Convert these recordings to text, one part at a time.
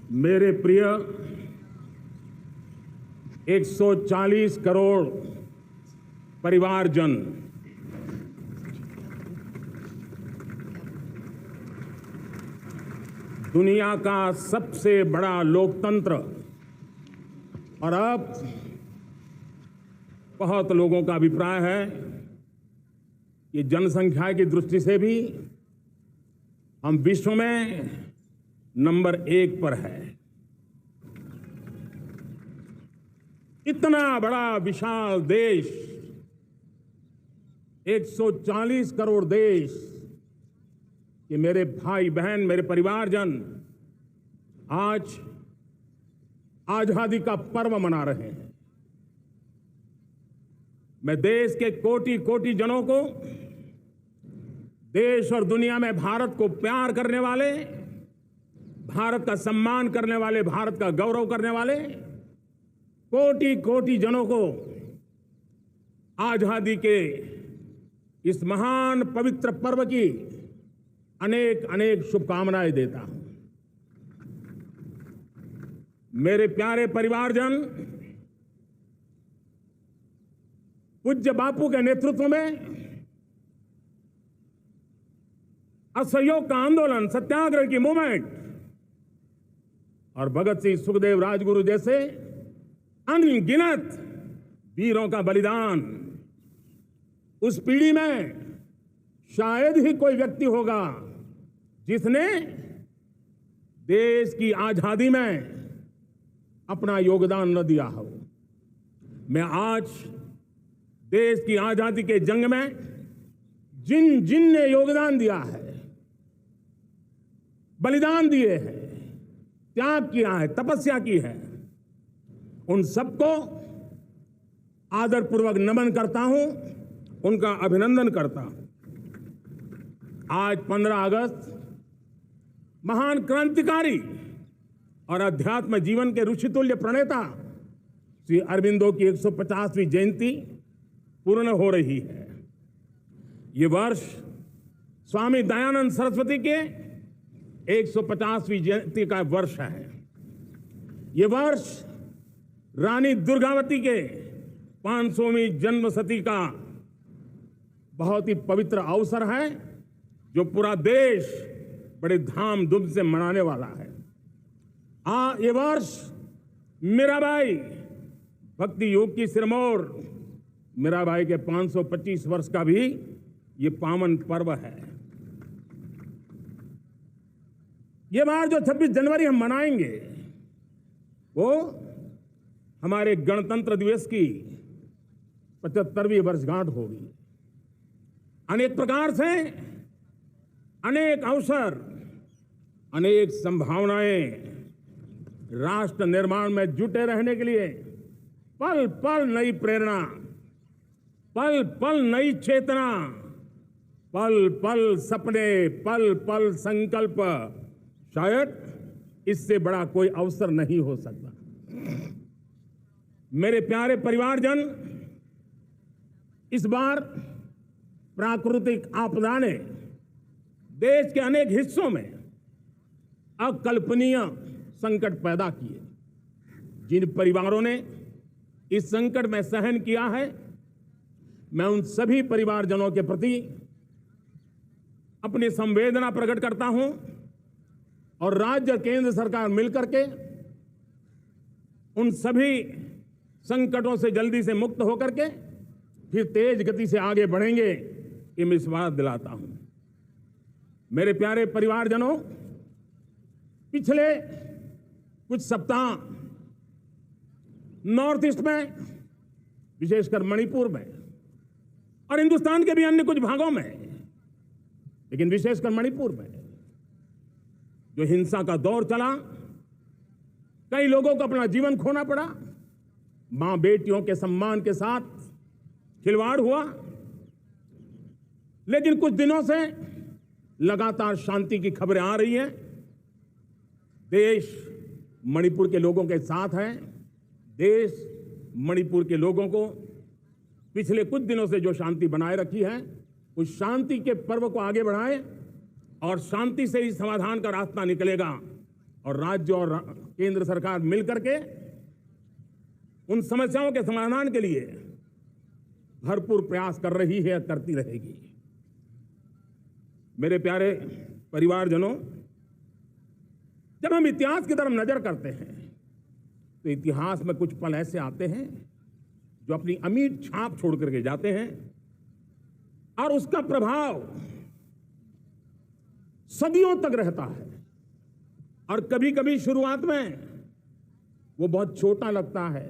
मेरे प्रिय 140 करोड़ परिवारजन, दुनिया का सबसे बड़ा लोकतंत्र और अब बहुत लोगों का अभिप्राय है कि जनसंख्या की दृष्टि से भी हम विश्व में नंबर 1 पर है। इतना बड़ा विशाल देश, 140 करोड़ देश, कि मेरे भाई बहन, मेरे परिवारजन आज आजादी का पर्व मना रहे हैं। मैं देश के कोटि कोटि जनों को, देश और दुनिया में भारत को प्यार करने वाले, भारत का सम्मान करने वाले, भारत का गौरव करने वाले कोटि कोटि जनों को आजादी के इस महान पवित्र पर्व की अनेक अनेक शुभकामनाएं देता हूं। मेरे प्यारे परिवारजन, पूज्य बापू के नेतृत्व में असहयोग का आंदोलन, सत्याग्रह की मूवमेंट और भगत सिंह, सुखदेव, राजगुरु जैसे अनगिनत वीरों का बलिदान, उस पीढ़ी में शायद ही कोई व्यक्ति होगा जिसने देश की आजादी में अपना योगदान न दिया हो। मैं आज देश की आजादी के जंग में जिन जिन ने योगदान दिया है, बलिदान दिए हैं, त्याग किया है, तपस्या की है, उन सबको आदरपूर्वक नमन करता हूं, उनका अभिनंदन करता हूं। आज 15 अगस्त महान क्रांतिकारी और अध्यात्म जीवन के ऋषितुल्य प्रणेता श्री अरविंदो की 150वीं जयंती पूर्ण हो रही है। ये वर्ष स्वामी दयानंद सरस्वती के 150वीं जयंती का वर्ष है। ये वर्ष रानी दुर्गावती के 500वीं जन्मशती का बहुत ही पवित्र अवसर है, जो पूरा देश बड़े धामधूम से मनाने वाला है। ये वर्ष मीराबाई, भक्ति योग की सिरमौर मीराबाई के 525 वर्ष का भी ये पावन पर्व है। ये बार जो 26 जनवरी हम मनाएंगे वो हमारे गणतंत्र दिवस की 75वीं वर्षगांठ होगी। अनेक प्रकार से अनेक अवसर, अनेक संभावनाएं राष्ट्र निर्माण में जुटे रहने के लिए पल पल नई प्रेरणा, पल पल नई चेतना, पल पल सपने, पल पल संकल्प, शायद इससे बड़ा कोई अवसर नहीं हो सकता। मेरे प्यारे परिवारजन, इस बार प्राकृतिक आपदा ने देश के अनेक हिस्सों में अकल्पनीय संकट पैदा किए। जिन परिवारों ने इस संकट में सहन किया है, मैं उन सभी परिवारजनों के प्रति अपनी संवेदना प्रकट करता हूं और राज्य और केंद्र सरकार मिलकर के उन सभी संकटों से जल्दी से मुक्त होकर के फिर तेज गति से आगे बढ़ेंगे, ये मैं विश्वास दिलाता हूं। मेरे प्यारे परिवारजनों, पिछले कुछ सप्ताह नॉर्थ ईस्ट में, विशेषकर मणिपुर में और हिंदुस्तान के भी अन्य कुछ भागों में, लेकिन विशेषकर मणिपुर में जो हिंसा का दौर चला, कई लोगों को अपना जीवन खोना पड़ा, मां बेटियों के सम्मान के साथ खिलवाड़ हुआ। लेकिन कुछ दिनों से लगातार शांति की खबरें आ रही हैं। देश मणिपुर के लोगों के साथ है। देश मणिपुर के लोगों को पिछले कुछ दिनों से जो शांति बनाए रखी है, उस शांति के पर्व को आगे बढ़ाए और शांति से ही समाधान का रास्ता निकलेगा और राज्य और केंद्र सरकार मिलकर के उन समस्याओं के समाधान के लिए भरपूर प्रयास कर रही है, करती रहेगी। मेरे प्यारे परिवारजनों, जब हम इतिहास की तरफ नजर करते हैं तो इतिहास में कुछ पल ऐसे आते हैं जो अपनी अमिट छाप छोड़ करके जाते हैं और उसका प्रभाव सदियों तक रहता है। और कभी कभी शुरुआत में वो बहुत छोटा लगता है,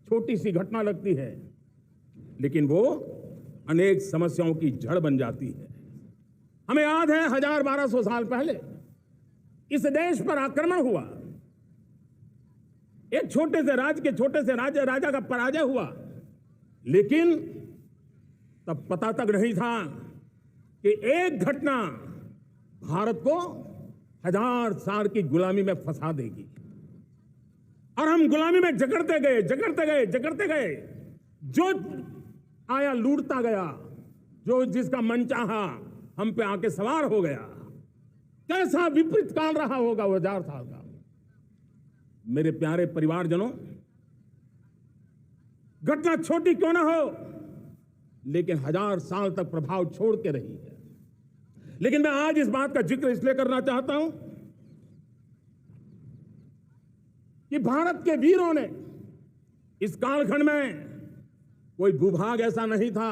छोटी सी घटना लगती है, लेकिन वो अनेक समस्याओं की जड़ बन जाती है। हमें याद है 1200 साल पहले इस देश पर आक्रमण हुआ, एक छोटे से राज्य के छोटे से राजा का पराजय हुआ, लेकिन तब पता तक नहीं था कि एक घटना भारत को 1000 साल की गुलामी में फंसा देगी। और हम गुलामी में जकड़ते गए, जो आया लूटता गया, जो जिसका मन चाहा हम पे आके सवार हो गया। कैसा विपरीत काल रहा होगा वो 1000 साल का। मेरे प्यारे परिवारजनों, घटना छोटी क्यों ना हो, लेकिन 1000 साल तक प्रभाव छोड़ के रही है। लेकिन मैं आज इस बात का जिक्र इसलिए करना चाहता हूं कि भारत के वीरों ने इस कालखंड में, कोई भूभाग ऐसा नहीं था,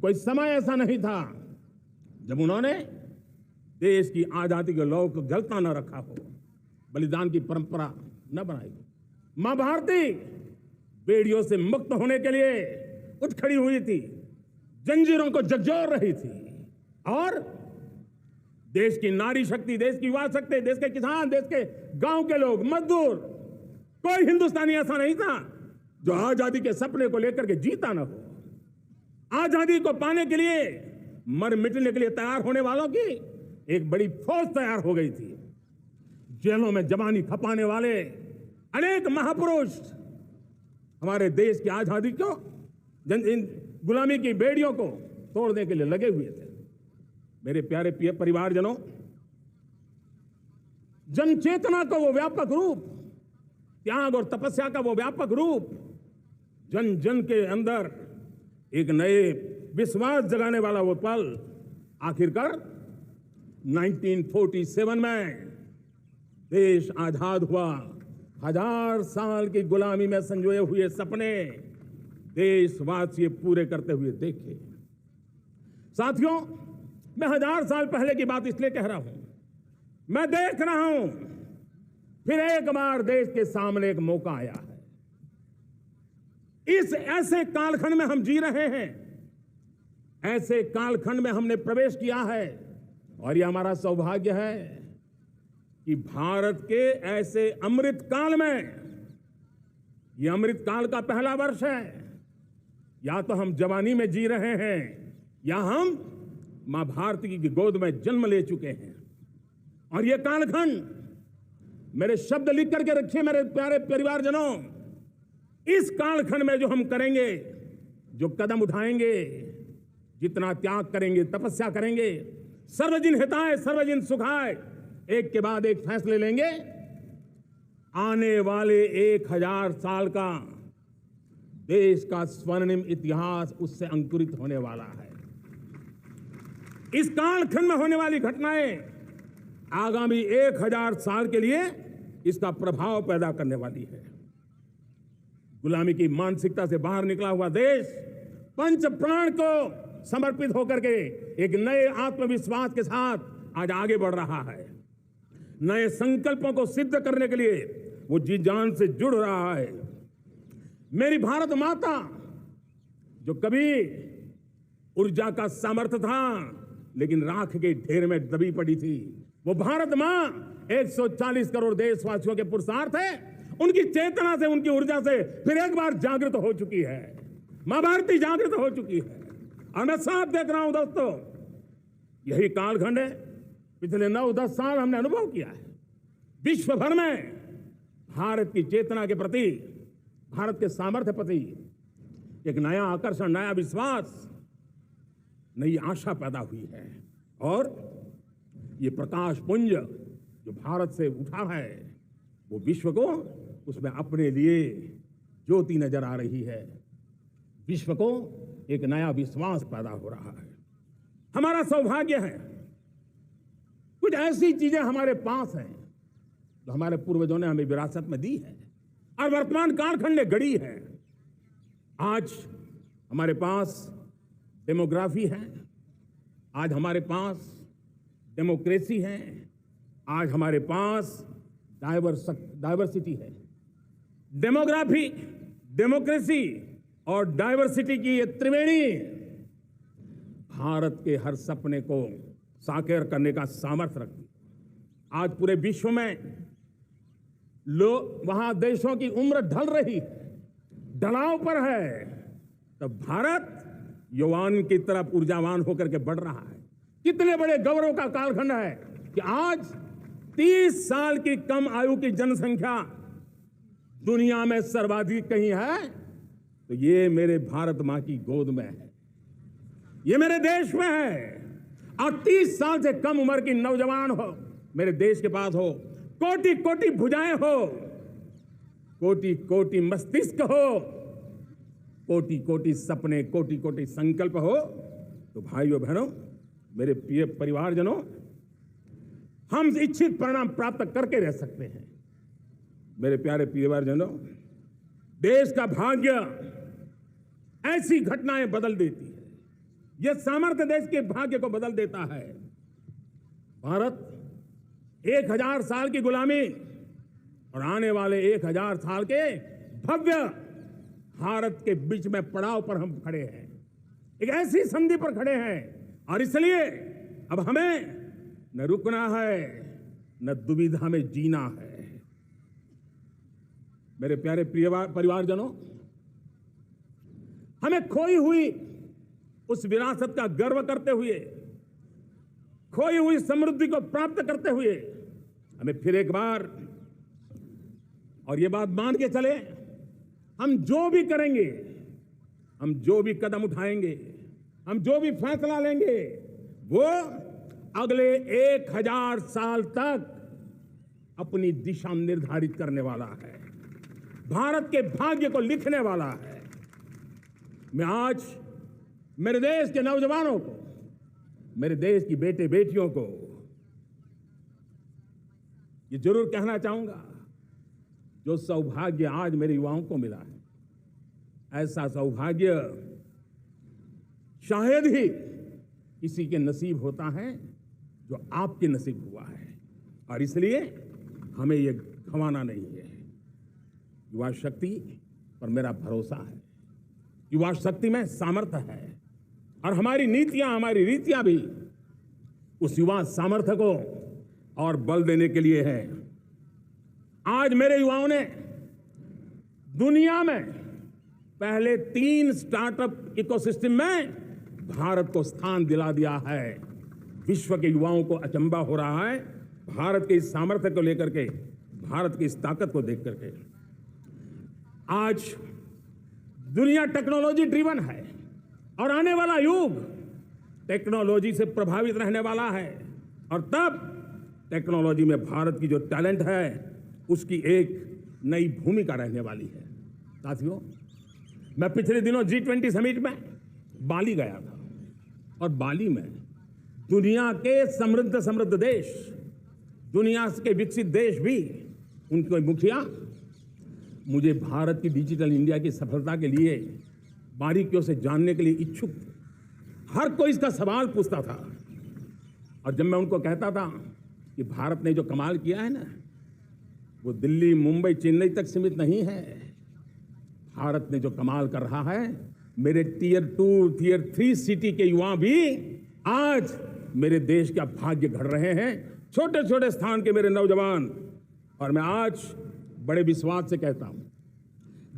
कोई समय ऐसा नहीं था जब उन्होंने देश की आजादी के लौ को जलता न रखा हो, बलिदान की परंपरा न बनाई हो। मां भारती बेड़ियों से मुक्त होने के लिए उठ खड़ी हुई थी, जंजीरों को झकझोर रही थी, और देश की नारी शक्ति, देश की युवा शक्ति, देश के किसान, देश के गांव के लोग, मजदूर, कोई हिंदुस्तानी ऐसा नहीं था जो आजादी के सपने को लेकर के जीता न हो। आजादी को पाने के लिए मर मिटने के लिए तैयार होने वालों की एक बड़ी फौज तैयार हो गई थी। जेलों में जवानी खपाने वाले अनेक महापुरुष हमारे देश की आजादी को, गुलामी की बेड़ियों को तोड़ने के लिए लगे हुए थे। मेरे प्यारे परिवारजनों, जन चेतना का वो व्यापक रूप, त्याग और तपस्या का वो व्यापक रूप, जन जन के अंदर एक नए विश्वास जगाने वाला वो पल, आखिरकार 1947 में देश आजाद हुआ। 1000 साल की गुलामी में संजोए हुए सपने देशवासी पूरे करते हुए देखे। साथियों, मैं 1000 साल पहले की बात इसलिए कह रहा हूं, मैं देख रहा हूं फिर एक बार देश के सामने एक मौका आया है। इस ऐसे कालखंड में हम जी रहे हैं, ऐसे कालखंड में हमने प्रवेश किया है, और यह हमारा सौभाग्य है कि भारत के ऐसे अमृत काल में, यह अमृत काल का पहला वर्ष है। या तो हम जवानी में जी रहे हैं, या हम मां भारती की गोद में जन्म ले चुके हैं। और यह कालखंड, मेरे शब्द लिख करके रखिए मेरे प्यारे परिवारजनों, इस कालखंड में जो हम करेंगे, जो कदम उठाएंगे, जितना त्याग करेंगे, तपस्या करेंगे, सर्वजन हिताय सर्वजन सुखाय, एक के बाद एक फैसले लेंगे, आने वाले 1000 साल का देश का स्वर्णिम इतिहास उससे अंकुरित होने वाला है। इस कालखंड में होने वाली घटनाएं आगामी 1000 साल के लिए इसका प्रभाव पैदा करने वाली है। गुलामी की मानसिकता से बाहर निकला हुआ देश पंच प्राण को समर्पित होकर के एक नए आत्मविश्वास के साथ आज आगे बढ़ रहा है। नए संकल्पों को सिद्ध करने के लिए वो जी जान से जुड़ रहा है। मेरी भारत माता, जो कभी ऊर्जा का सामर्थ्य था लेकिन राख के ढेर में दबी पड़ी थी, वो भारत मां 140 करोड़ देशवासियों के पुरुषार्थ है, उनकी चेतना से, उनकी ऊर्जा से फिर एक बार जागृत हो चुकी है। मां भारती जागृत हो चुकी है, और मैं साफ देख रहा हूं दोस्तों, यही कालखंड है। पिछले 9-10 साल हमने अनुभव किया है, विश्व भर में भारत की चेतना के प्रति, भारत के सामर्थ्य प्रति एक नया आकर्षण, नया विश्वास, नई आशा पैदा हुई है। और ये प्रकाश पुंज, जो भारत से उठा है वो विश्व को उसमें अपने लिए ज्योति नजर आ रही है। विश्व को एक नया विश्वास पैदा हो रहा है। हमारा सौभाग्य है कुछ ऐसी चीजें हमारे पास हैं जो हमारे पूर्वजों ने हमें विरासत में दी है और वर्तमान कालखंड ने गढ़ी है। आज हमारे पास डेमोग्राफी है, आज हमारे पास डेमोक्रेसी है, आज हमारे पास डाइवर्सिटी है। डेमोग्राफी, डेमोक्रेसी और डाइवर्सिटी की ये त्रिवेणी भारत के हर सपने को साकार करने का सामर्थ्य रखती है। आज पूरे विश्व में लोग वहां देशों की उम्र ढल रही है, ढलाव पर है, तब भारत यौवन की तरफ ऊर्जावान होकर के बढ़ रहा है। कितने बड़े गौरव का कालखंड है कि आज 30 साल की कम आयु की जनसंख्या दुनिया में सर्वाधिक कहीं है तो ये मेरे भारत मां की गोद में है, ये मेरे देश में है। और 30 साल से कम उम्र की नौजवान हो मेरे देश के पास हो, कोटि कोटि भुजाएं हो, कोटि कोटि मस्तिष्क हो, कोटि कोटि सपने, कोटि कोटि संकल्प हो, तो भाइयों बहनों, मेरे प्रिय परिवारजनों, हम इच्छित परिणाम प्राप्त करके रह सकते हैं। मेरे प्यारे परिवारजनों, देश का भाग्य ऐसी घटनाएं बदल देती है, यह सामर्थ्य देश के भाग्य को बदल देता है। भारत 1000 साल की गुलामी और आने वाले 1000 साल के भव्य भारत के बीच में पड़ाव पर हम खड़े हैं, एक ऐसी संधि पर खड़े हैं और इसलिए अब हमें न रुकना है न दुविधा में जीना है। मेरे प्यारे प्रिय परिवारजनों, हमें खोई हुई उस विरासत का गर्व करते हुए, खोई हुई समृद्धि को प्राप्त करते हुए, हमें फिर एक बार और ये बात मान के चले, हम जो भी करेंगे, हम जो भी कदम उठाएंगे, हम जो भी फैसला लेंगे, वो अगले 1000 साल तक अपनी दिशा निर्धारित करने वाला है, भारत के भाग्य को लिखने वाला है। मैं आज मेरे देश के नौजवानों को, मेरे देश की बेटे बेटियों को ये जरूर कहना चाहूंगा, जो सौभाग्य आज मेरे युवाओं को मिला है, ऐसा सौभाग्य शायद ही किसी के नसीब होता है जो आपके नसीब हुआ है, और इसलिए हमें ये गंवाना नहीं है। युवा शक्ति पर मेरा भरोसा है, युवा शक्ति में सामर्थ्य है, और हमारी नीतियां, हमारी रीतियां भी उस युवा सामर्थ्य को और बल देने के लिए है। आज मेरे युवाओं ने दुनिया में पहले 3 स्टार्टअप इकोसिस्टम में भारत को स्थान दिला दिया है। विश्व के युवाओं को अचंभा हो रहा है भारत के इस सामर्थ्य को लेकर के, भारत की इस ताकत को देख करके। आज दुनिया टेक्नोलॉजी ड्रिवन है और आने वाला युग टेक्नोलॉजी से प्रभावित रहने वाला है, और तब टेक्नोलॉजी में भारत की जो टैलेंट है उसकी एक नई भूमिका रहने वाली है। साथियों, मैं पिछले दिनों G20 समिट में बाली गया था, और बाली में दुनिया के समृद्ध देश, दुनिया के विकसित देश भी, उनके मुखिया मुझे भारत की डिजिटल इंडिया की सफलता के लिए बारीकियों से जानने के लिए इच्छुक थे। हर कोई इसका सवाल पूछता था, और जब मैं उनको कहता था कि भारत ने जो कमाल किया है ना, वो दिल्ली, मुंबई, चेन्नई तक सीमित नहीं है। भारत ने जो कमाल कर रहा है, मेरे टियर 2, टियर 3 सिटी के युवा भी आज मेरे देश का भाग्य गढ़ रहे हैं, छोटे छोटे स्थान के मेरे नौजवान। और मैं आज बड़े विश्वास से कहता हूं,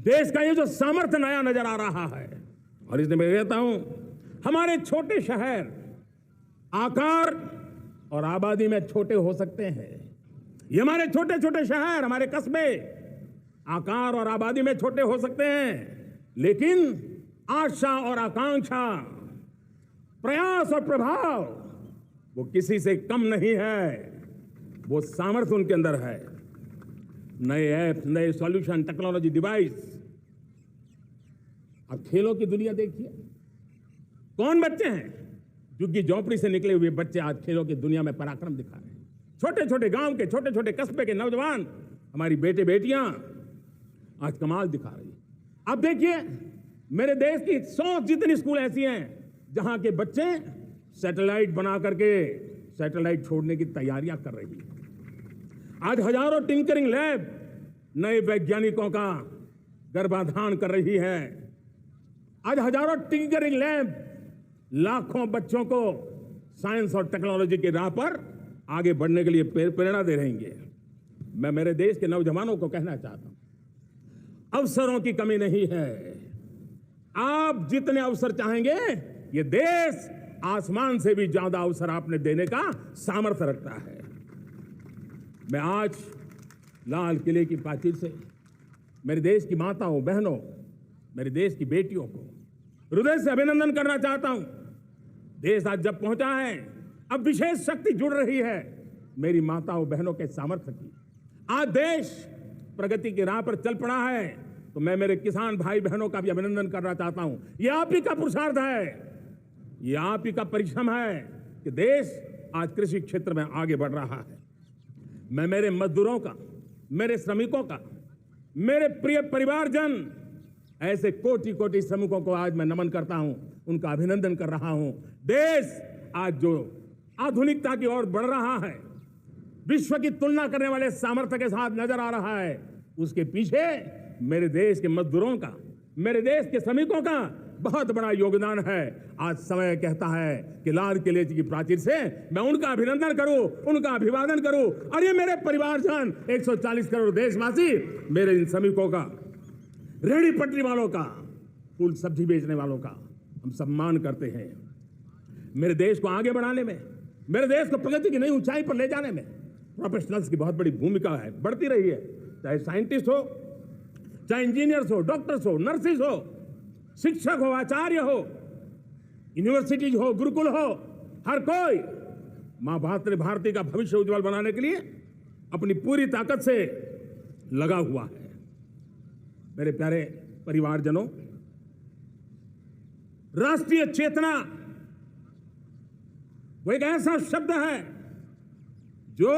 देश का ये जो सामर्थ्य नया नजर आ रहा है, और इसलिए मैं कहता हूं, हमारे छोटे शहर आकार और आबादी में छोटे हो सकते हैं। ये हमारे छोटे छोटे शहर, हमारे कस्बे आकार और आबादी में छोटे हो सकते हैं, लेकिन आशा और आकांक्षा, प्रयास और प्रभाव वो किसी से कम नहीं है। वो सामर्थ्य उनके अंदर है। नए ऐप, नए सॉल्यूशन, टेक्नोलॉजी, डिवाइस। अब खेलों की दुनिया देखिए, कौन बच्चे हैं? झुग्गी झोंपड़ी से निकले हुए बच्चे आज खेलों की दुनिया में पराक्रम दिखा रहे हैं। छोटे छोटे गांव के, छोटे छोटे कस्बे के नौजवान, हमारी बेटे बेटियां आज कमाल दिखा रही हैं। अब देखिए, मेरे देश की 100 जितनी स्कूल ऐसी हैं जहां के बच्चे सैटेलाइट बना करके सैटेलाइट छोड़ने की तैयारियां कर रही हैं। आज हजारों टिंकरिंग लैब नए वैज्ञानिकों का गर्भाधान कर रही है। आज हजारों टिंकरिंग लैब लाखों बच्चों को साइंस और टेक्नोलॉजी की राह पर आगे बढ़ने के लिए प्रेरणा दे रही है। मैं मेरे देश के नौजवानों को कहना चाहता हूं, अवसरों की कमी नहीं है। आप जितने अवसर चाहेंगे, ये देश आसमान से भी ज्यादा अवसर आपने देने का सामर्थ्य रखता है। मैं आज लाल किले की प्राचीर से मेरे देश की माताओं, बहनों, मेरे देश की बेटियों को हृदय से अभिनंदन करना चाहता हूं। देश आज जब पहुंचा है, अब विशेष शक्ति जुड़ रही है मेरी माताओं बहनों के सामर्थ्य की। आज देश प्रगति की राह पर चल पड़ा है, तो मैं मेरे किसान भाई बहनों का भी अभिनंदन करना चाहता हूं। यह आप ही का पुरुषार्थ है, यह आप ही का परिश्रम है कि देश आज कृषि क्षेत्र में आगे बढ़ रहा है। मैं मेरे मजदूरों का, मेरे श्रमिकों का, मेरे प्रिय परिवारजन, ऐसे कोटि कोटि श्रमिकों को आज मैं नमन करता हूं, उनका अभिनंदन कर रहा हूं। देश आज जो आधुनिकता की ओर बढ़ रहा है, विश्व की तुलना करने वाले सामर्थ्य के साथ नजर आ रहा है, उसके पीछे मेरे देश के मजदूरों का, मेरे देश के श्रमिकों का बहुत बड़ा योगदान है। आज समय कहता है कि लाल किले की प्राचीर से मैं उनका अभिनंदन करूं, उनका अभिवादन करूं। और ये मेरे परिवारजन, 140 करोड़ देशवासी, मेरे इन श्रमिकों का, रेहड़ी पटरी वालों का, फूल सब्जी बेचने वालों का हम सम्मान करते हैं। मेरे देश को आगे बढ़ाने में, मेरे देश को प्रगति की नई ऊंचाई पर ले जाने में प्रोफेशनल्स की बहुत बड़ी भूमिका है, बढ़ती रही है। चाहे साइंटिस्ट हो, चाहे इंजीनियर्स हो, डॉक्टर्स हो, नर्सिस हो, शिक्षक हो, आचार्य हो, यूनिवर्सिटीज हो, गुरुकुल हो, हर कोई मां भारती का भविष्य उज्जवल बनाने के लिए अपनी पूरी ताकत से लगा हुआ है। मेरे प्यारे परिवारजनों, राष्ट्रीय चेतना वो एक ऐसा शब्द है जो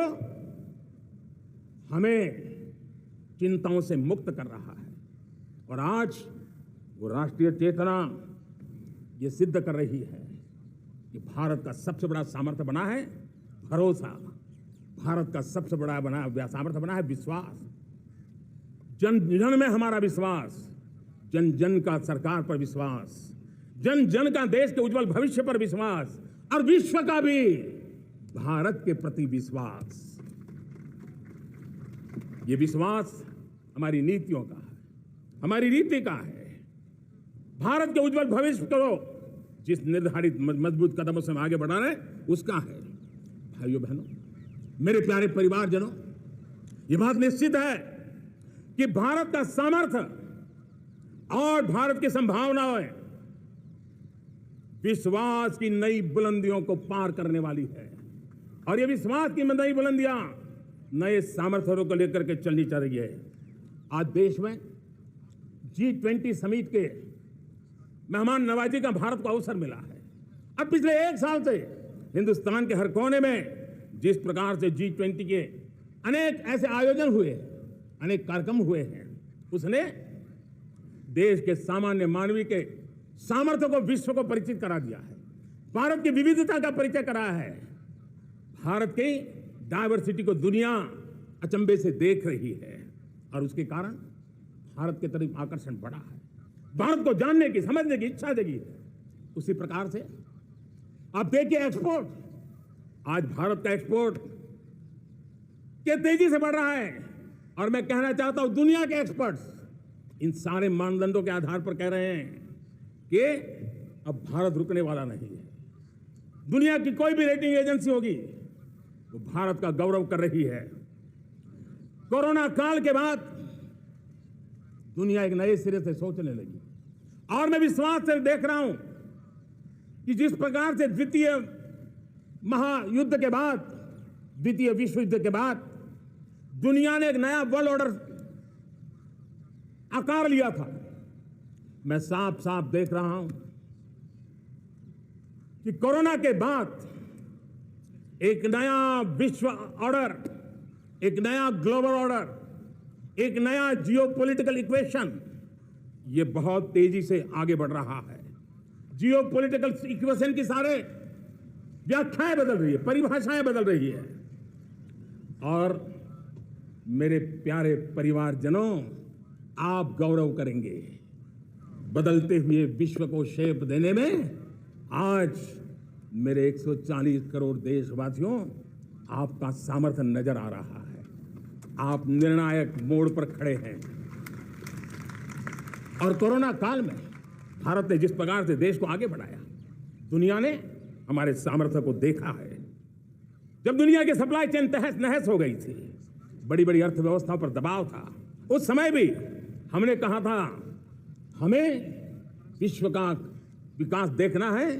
हमें चिंताओं से मुक्त कर रहा है। और आज वो राष्ट्रीय चेतना ये सिद्ध कर रही है कि भारत का सबसे बड़ा सामर्थ्य बना है भरोसा। भारत का सबसे बड़ा सामर्थ्य बना है विश्वास। जन जन में हमारा विश्वास, जन जन का सरकार पर विश्वास, जन जन का देश के उज्जवल भविष्य पर विश्वास, और विश्व का भी भारत के प्रति विश्वास। ये विश्वास हमारी नीतियों का है, हमारी रीति का है। भारत के उज्जवल भविष्य को जिस निर्धारित मजबूत कदमों से हम आगे बढ़ा रहे हैं, उसका है। भाइयों बहनों, मेरे प्यारे परिवारजनों, ये बात निश्चित है कि भारत का सामर्थ्य और भारत की संभावनाएं विश्वास की नई बुलंदियों को पार करने वाली है। और ये विश्वास की नई बुलंदियां नए सामर्थ्यों को लेकर के चलनी चाहिए रही है। आज देश में G20 समिट के मेहमान नवाजी का भारत को अवसर मिला है। अब पिछले 1 साल से हिंदुस्तान के हर कोने में जिस प्रकार से G20 के अनेक ऐसे आयोजन हुए, अनेक कार्यक्रम हुए हैं, उसने देश के सामान्य मानवी के सामर्थ्य को विश्व को परिचित करा दिया है। भारत की विविधता का परिचय कराया है। भारत की डायवर्सिटी को दुनिया अचंभे से देख रही है और उसके कारण भारत के तरफ आकर्षण बढ़ा है। भारत को जानने की, समझने की इच्छा जगी है। उसी प्रकार से आप देखिए एक्सपोर्ट, आज भारत का एक्सपोर्ट के तेजी से बढ़ रहा है। और मैं कहना चाहता हूं, दुनिया के एक्सपर्ट्स इन सारे मानदंडों के आधार पर कह रहे हैं कि अब भारत रुकने वाला नहीं है। दुनिया की कोई भी रेटिंग एजेंसी होगी वो भारत का गौरव कर रही है। कोरोना काल के बाद दुनिया एक नए सिरे से सोचने लगी और मैं विश्वास से देख रहा हूं कि जिस प्रकार से द्वितीय महायुद्ध के बाद द्वितीय विश्व युद्ध के बाद दुनिया ने एक नया वर्ल्ड ऑर्डर आकार लिया था। मैं साफ साफ देख रहा हूं कि कोरोना के बाद एक नया विश्व ऑर्डर, एक नया ग्लोबल ऑर्डर, एक नया जियोपॉलिटिकल इक्वेशन, ये बहुत तेजी से आगे बढ़ रहा है। जियोपॉलिटिकल इक्वेशन की सारे व्याख्याएं बदल रही है, परिभाषाएं बदल रही है। और मेरे प्यारे परिवारजनों, आप गौरव करेंगे। बदलते हुए विश्व को शेप देने में आज मेरे 140 करोड़ देशवासियों, आपका सामर्थ्य नजर आ रहा है। आप निर्णायक मोड़ पर खड़े हैं। और कोरोना काल में भारत ने जिस प्रकार से देश को आगे बढ़ाया, दुनिया ने हमारे सामर्थ्य को देखा है। जब दुनिया की सप्लाई चेन तहस नहस हो गई थी, बड़ी बड़ी अर्थव्यवस्था पर दबाव था, उस समय भी हमने कहा था हमें विश्व का विकास देखना है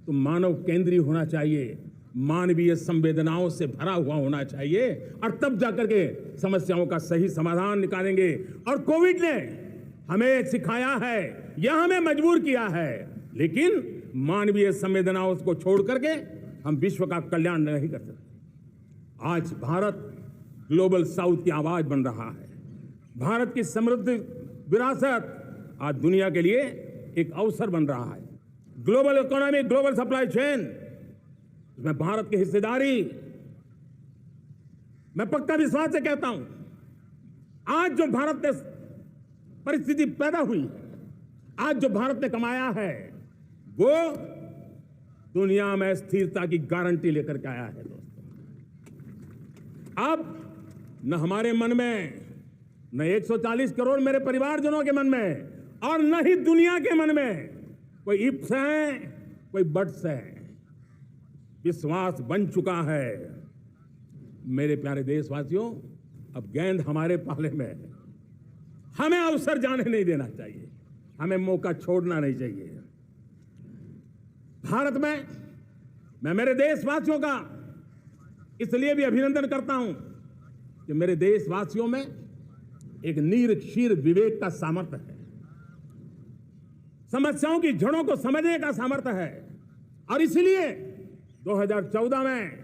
तो मानव केंद्रीय होना चाहिए, मानवीय संवेदनाओं से भरा हुआ होना चाहिए, और तब जाकर के समस्याओं का सही समाधान निकालेंगे। और कोविड ने हमें सिखाया है या हमें मजबूर किया है, लेकिन मानवीय संवेदनाओं को छोड़ करके हम विश्व का कल्याण नहीं कर सकते। आज भारत ग्लोबल साउथ की आवाज बन रहा है। भारत की समृद्ध विरासत आज दुनिया के लिए एक अवसर बन रहा है। Global economy, global supply chain, इसमें भारत की हिस्सेदारी, मैं पक्का विश्वास से कहता हूं, आज जो भारत में परिस्थिति पैदा हुई है, आज जो भारत ने कमाया है, वो दुनिया में स्थिरता की गारंटी लेकर के आया है। दोस्तों, अब न हमारे मन में, न 140 करोड़ मेरे परिवारजनों के मन में, और न ही दुनिया के मन में कोई इफ्स है, कोई बट्स है। विश्वास बन चुका है। मेरे प्यारे देशवासियों, अब गेंद हमारे पाले में है। हमें अवसर जाने नहीं देना चाहिए, हमें मौका छोड़ना नहीं चाहिए। भारत में मैं मेरे देशवासियों का इसलिए भी अभिनंदन करता हूं कि मेरे देशवासियों में एक नीर विवेक का सामर्थ्य है, समस्याओं की जड़ों को समझने का सामर्थ्य है। और इसलिए 2014 में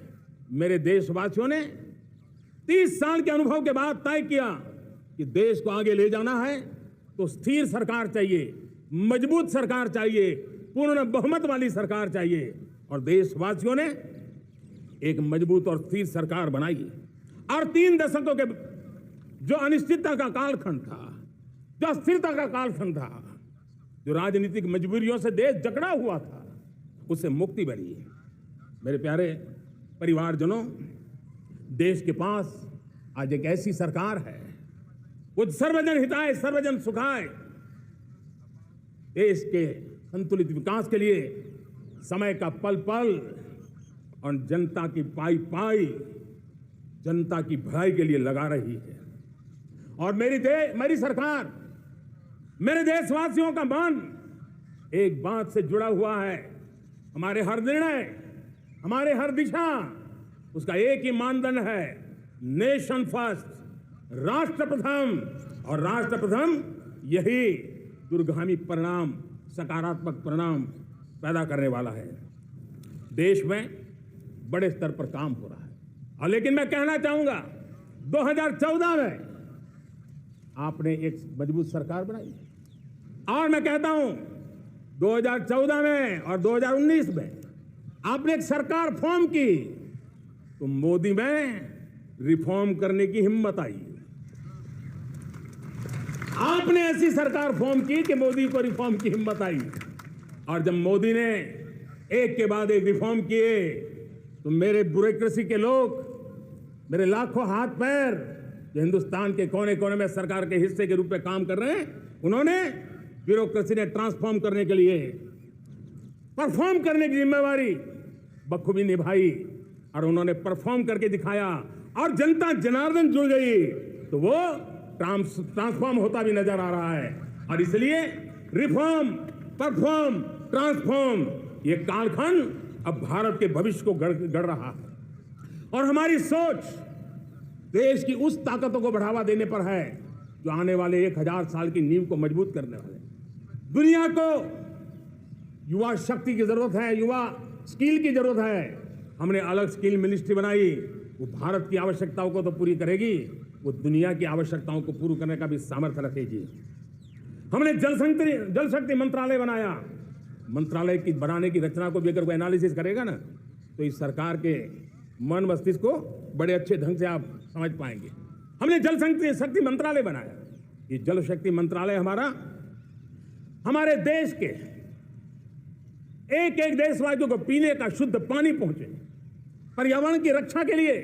मेरे देशवासियों ने 30 साल के अनुभव के बाद तय किया कि देश को आगे ले जाना है तो स्थिर सरकार चाहिए, मजबूत सरकार चाहिए, पूर्ण बहुमत वाली सरकार चाहिए। और देशवासियों ने एक मजबूत और स्थिर सरकार बनाई। और 3 दशकों के जो अनिश्चितता का कालखंड था, जो अस्थिरता का कालखंड था, जो राजनीतिक मजबूरियों से देश जकड़ा हुआ था, उससे मुक्ति मिली। मेरे प्यारे परिवारजनों, देश के पास आज एक ऐसी सरकार है, वो सर्वजन हिताय सर्वजन सुखाय, देश के संतुलित विकास के लिए समय का पल पल और जनता की पाई पाई, जनता की भलाई के लिए लगा रही है। और मेरी सरकार, मेरे देशवासियों का मन एक बात से जुड़ा हुआ है। हमारे हर निर्णय, हमारे हर दिशा, उसका एक ही मानदंड है, नेशन फर्स्ट, राष्ट्र प्रथम। और राष्ट्र प्रथम यही दूरगामी परिणाम, सकारात्मक परिणाम पैदा करने वाला है। देश में बड़े स्तर पर काम हो रहा है। और लेकिन मैं कहना चाहूंगा, 2014 में आपने एक मजबूत सरकार बनाई, और मैं कहता हूं 2014 में और 2019 में आपने एक सरकार फॉर्म की, तो मोदी में रिफॉर्म करने की हिम्मत आई। आपने ऐसी सरकार फॉर्म की कि मोदी को रिफॉर्म की हिम्मत आई। और जब मोदी ने एक के बाद एक रिफॉर्म किए, तो मेरे ब्यूरोक्रेसी के लोग, मेरे लाखों हाथ पैर जो हिंदुस्तान के कोने कोने में सरकार के हिस्से के रूप में काम कर रहे हैं, उन्होंने ब्यूरोक्रेसी ने ट्रांसफॉर्म करने के लिए, परफॉर्म करने की जिम्मेवारी बखूबी निभाई। और उन्होंने परफॉर्म करके दिखाया, और जनता जनार्दन जुड़ गई, तो वो ट्रांसफॉर्म होता भी नजर आ रहा है। और इसलिए रिफॉर्म, परफॉर्म, ट्रांसफॉर्म, ये कालखंड अब भारत के भविष्य को गढ़ रहा है। और हमारी सोच देश की उस ताकतों को बढ़ावा देने पर है जो आने वाले 1000 साल की नींव को मजबूत करने वाले। दुनिया को युवा शक्ति की जरूरत है, युवा स्किल की जरूरत है। हमने अलग स्किल मिनिस्ट्री बनाई, वो भारत की आवश्यकताओं को तो पूरी करेगी, वो दुनिया की आवश्यकताओं को पूरी करने का भी सामर्थ्य रखेगी। हमने जल शक्ति मंत्रालय बनाया। मंत्रालय की बनाने की रचना को भी अगर कोई एनालिसिस करेगा ना, तो इस सरकार के मन मस्तिष्क को बड़े अच्छे ढंग से आप समझ पाएंगे। हमने जल शक्ति मंत्रालय बनाया। ये जल शक्ति मंत्रालय हमारे देश के एक एक देशवासियों को पीने का शुद्ध पानी पहुंचे, पर्यावरण की रक्षा के लिए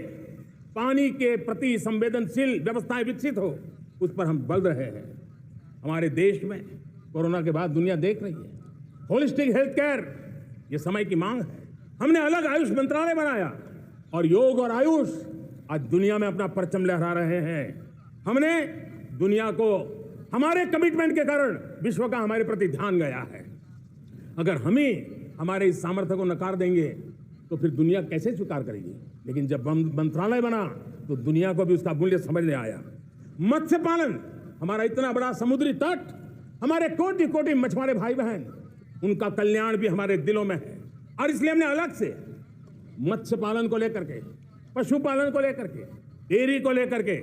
पानी के प्रति संवेदनशील व्यवस्थाएं विकसित हो, उस पर हम बल रहे हैं। हमारे देश में कोरोना के बाद दुनिया देख रही है होलिस्टिक हेल्थ केयर, ये समय की मांग है। हमने अलग आयुष मंत्रालय बनाया और योग और आयुष आज दुनिया में अपना परचम लहरा रहे हैं। हमने दुनिया को हमारे कमिटमेंट के कारण विश्व का हमारे प्रति ध्यान गया है। अगर हम ही हमारे इस सामर्थ्य को नकार देंगे तो फिर दुनिया कैसे स्वीकार करेगी। लेकिन जब मंत्रालय बना तो दुनिया को भी उसका मूल्य समझने आया। मत्स्य पालन, हमारा इतना बड़ा समुद्री तट, हमारे कोटि कोटि मछुआरे भाई बहन, उनका कल्याण भी हमारे दिलों में है। और इसलिए हमने अलग से मत्स्य पालन को लेकर के, पशुपालन को लेकर के, डेयरी को लेकर के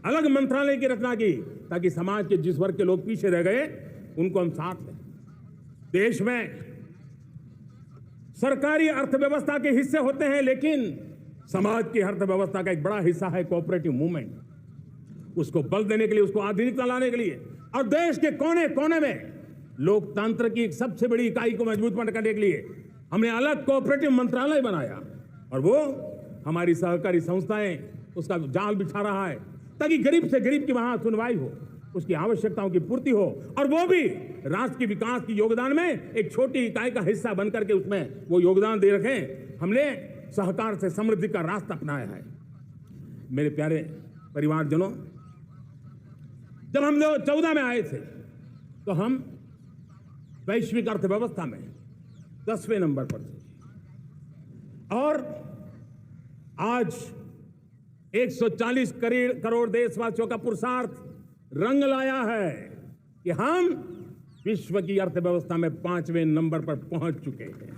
अलग मंत्रालय की रचना की, ताकि समाज के जिस वर्ग के लोग पीछे रह गए उनको हम साथ लें। देश में सरकारी अर्थव्यवस्था के हिस्से होते हैं, लेकिन समाज की अर्थव्यवस्था का एक बड़ा हिस्सा है कोऑपरेटिव मूवमेंट। उसको बल देने के लिए, उसको आधुनिकता लाने के लिए और देश के कोने कोने में लोकतंत्र की एक सबसे बड़ी इकाई को मजबूत करने के लिए हमने अलग कोऑपरेटिव मंत्रालय बनाया। और वो हमारी सहकारी संस्थाएं उसका जाल बिछा रहा है, ताकि गरीब से गरीब की वहां सुनवाई हो, उसकी आवश्यकताओं की पूर्ति हो, और वो भी राष्ट्र के विकास की योगदान में एक छोटी इकाई का हिस्सा बन करके उसमें वो योगदान दे रखें। हमने सहकार से समृद्धि का रास्ता अपनाया है। मेरे प्यारे परिवारजनों, जब हम 2014 में आए थे तो हम वैश्विक अर्थव्यवस्था में 10वें नंबर पर थे, और आज 140 करोड़ देशवासियों का पुरुषार्थ रंग लाया है कि हम विश्व की अर्थव्यवस्था में 5वें नंबर पर पहुंच चुके हैं।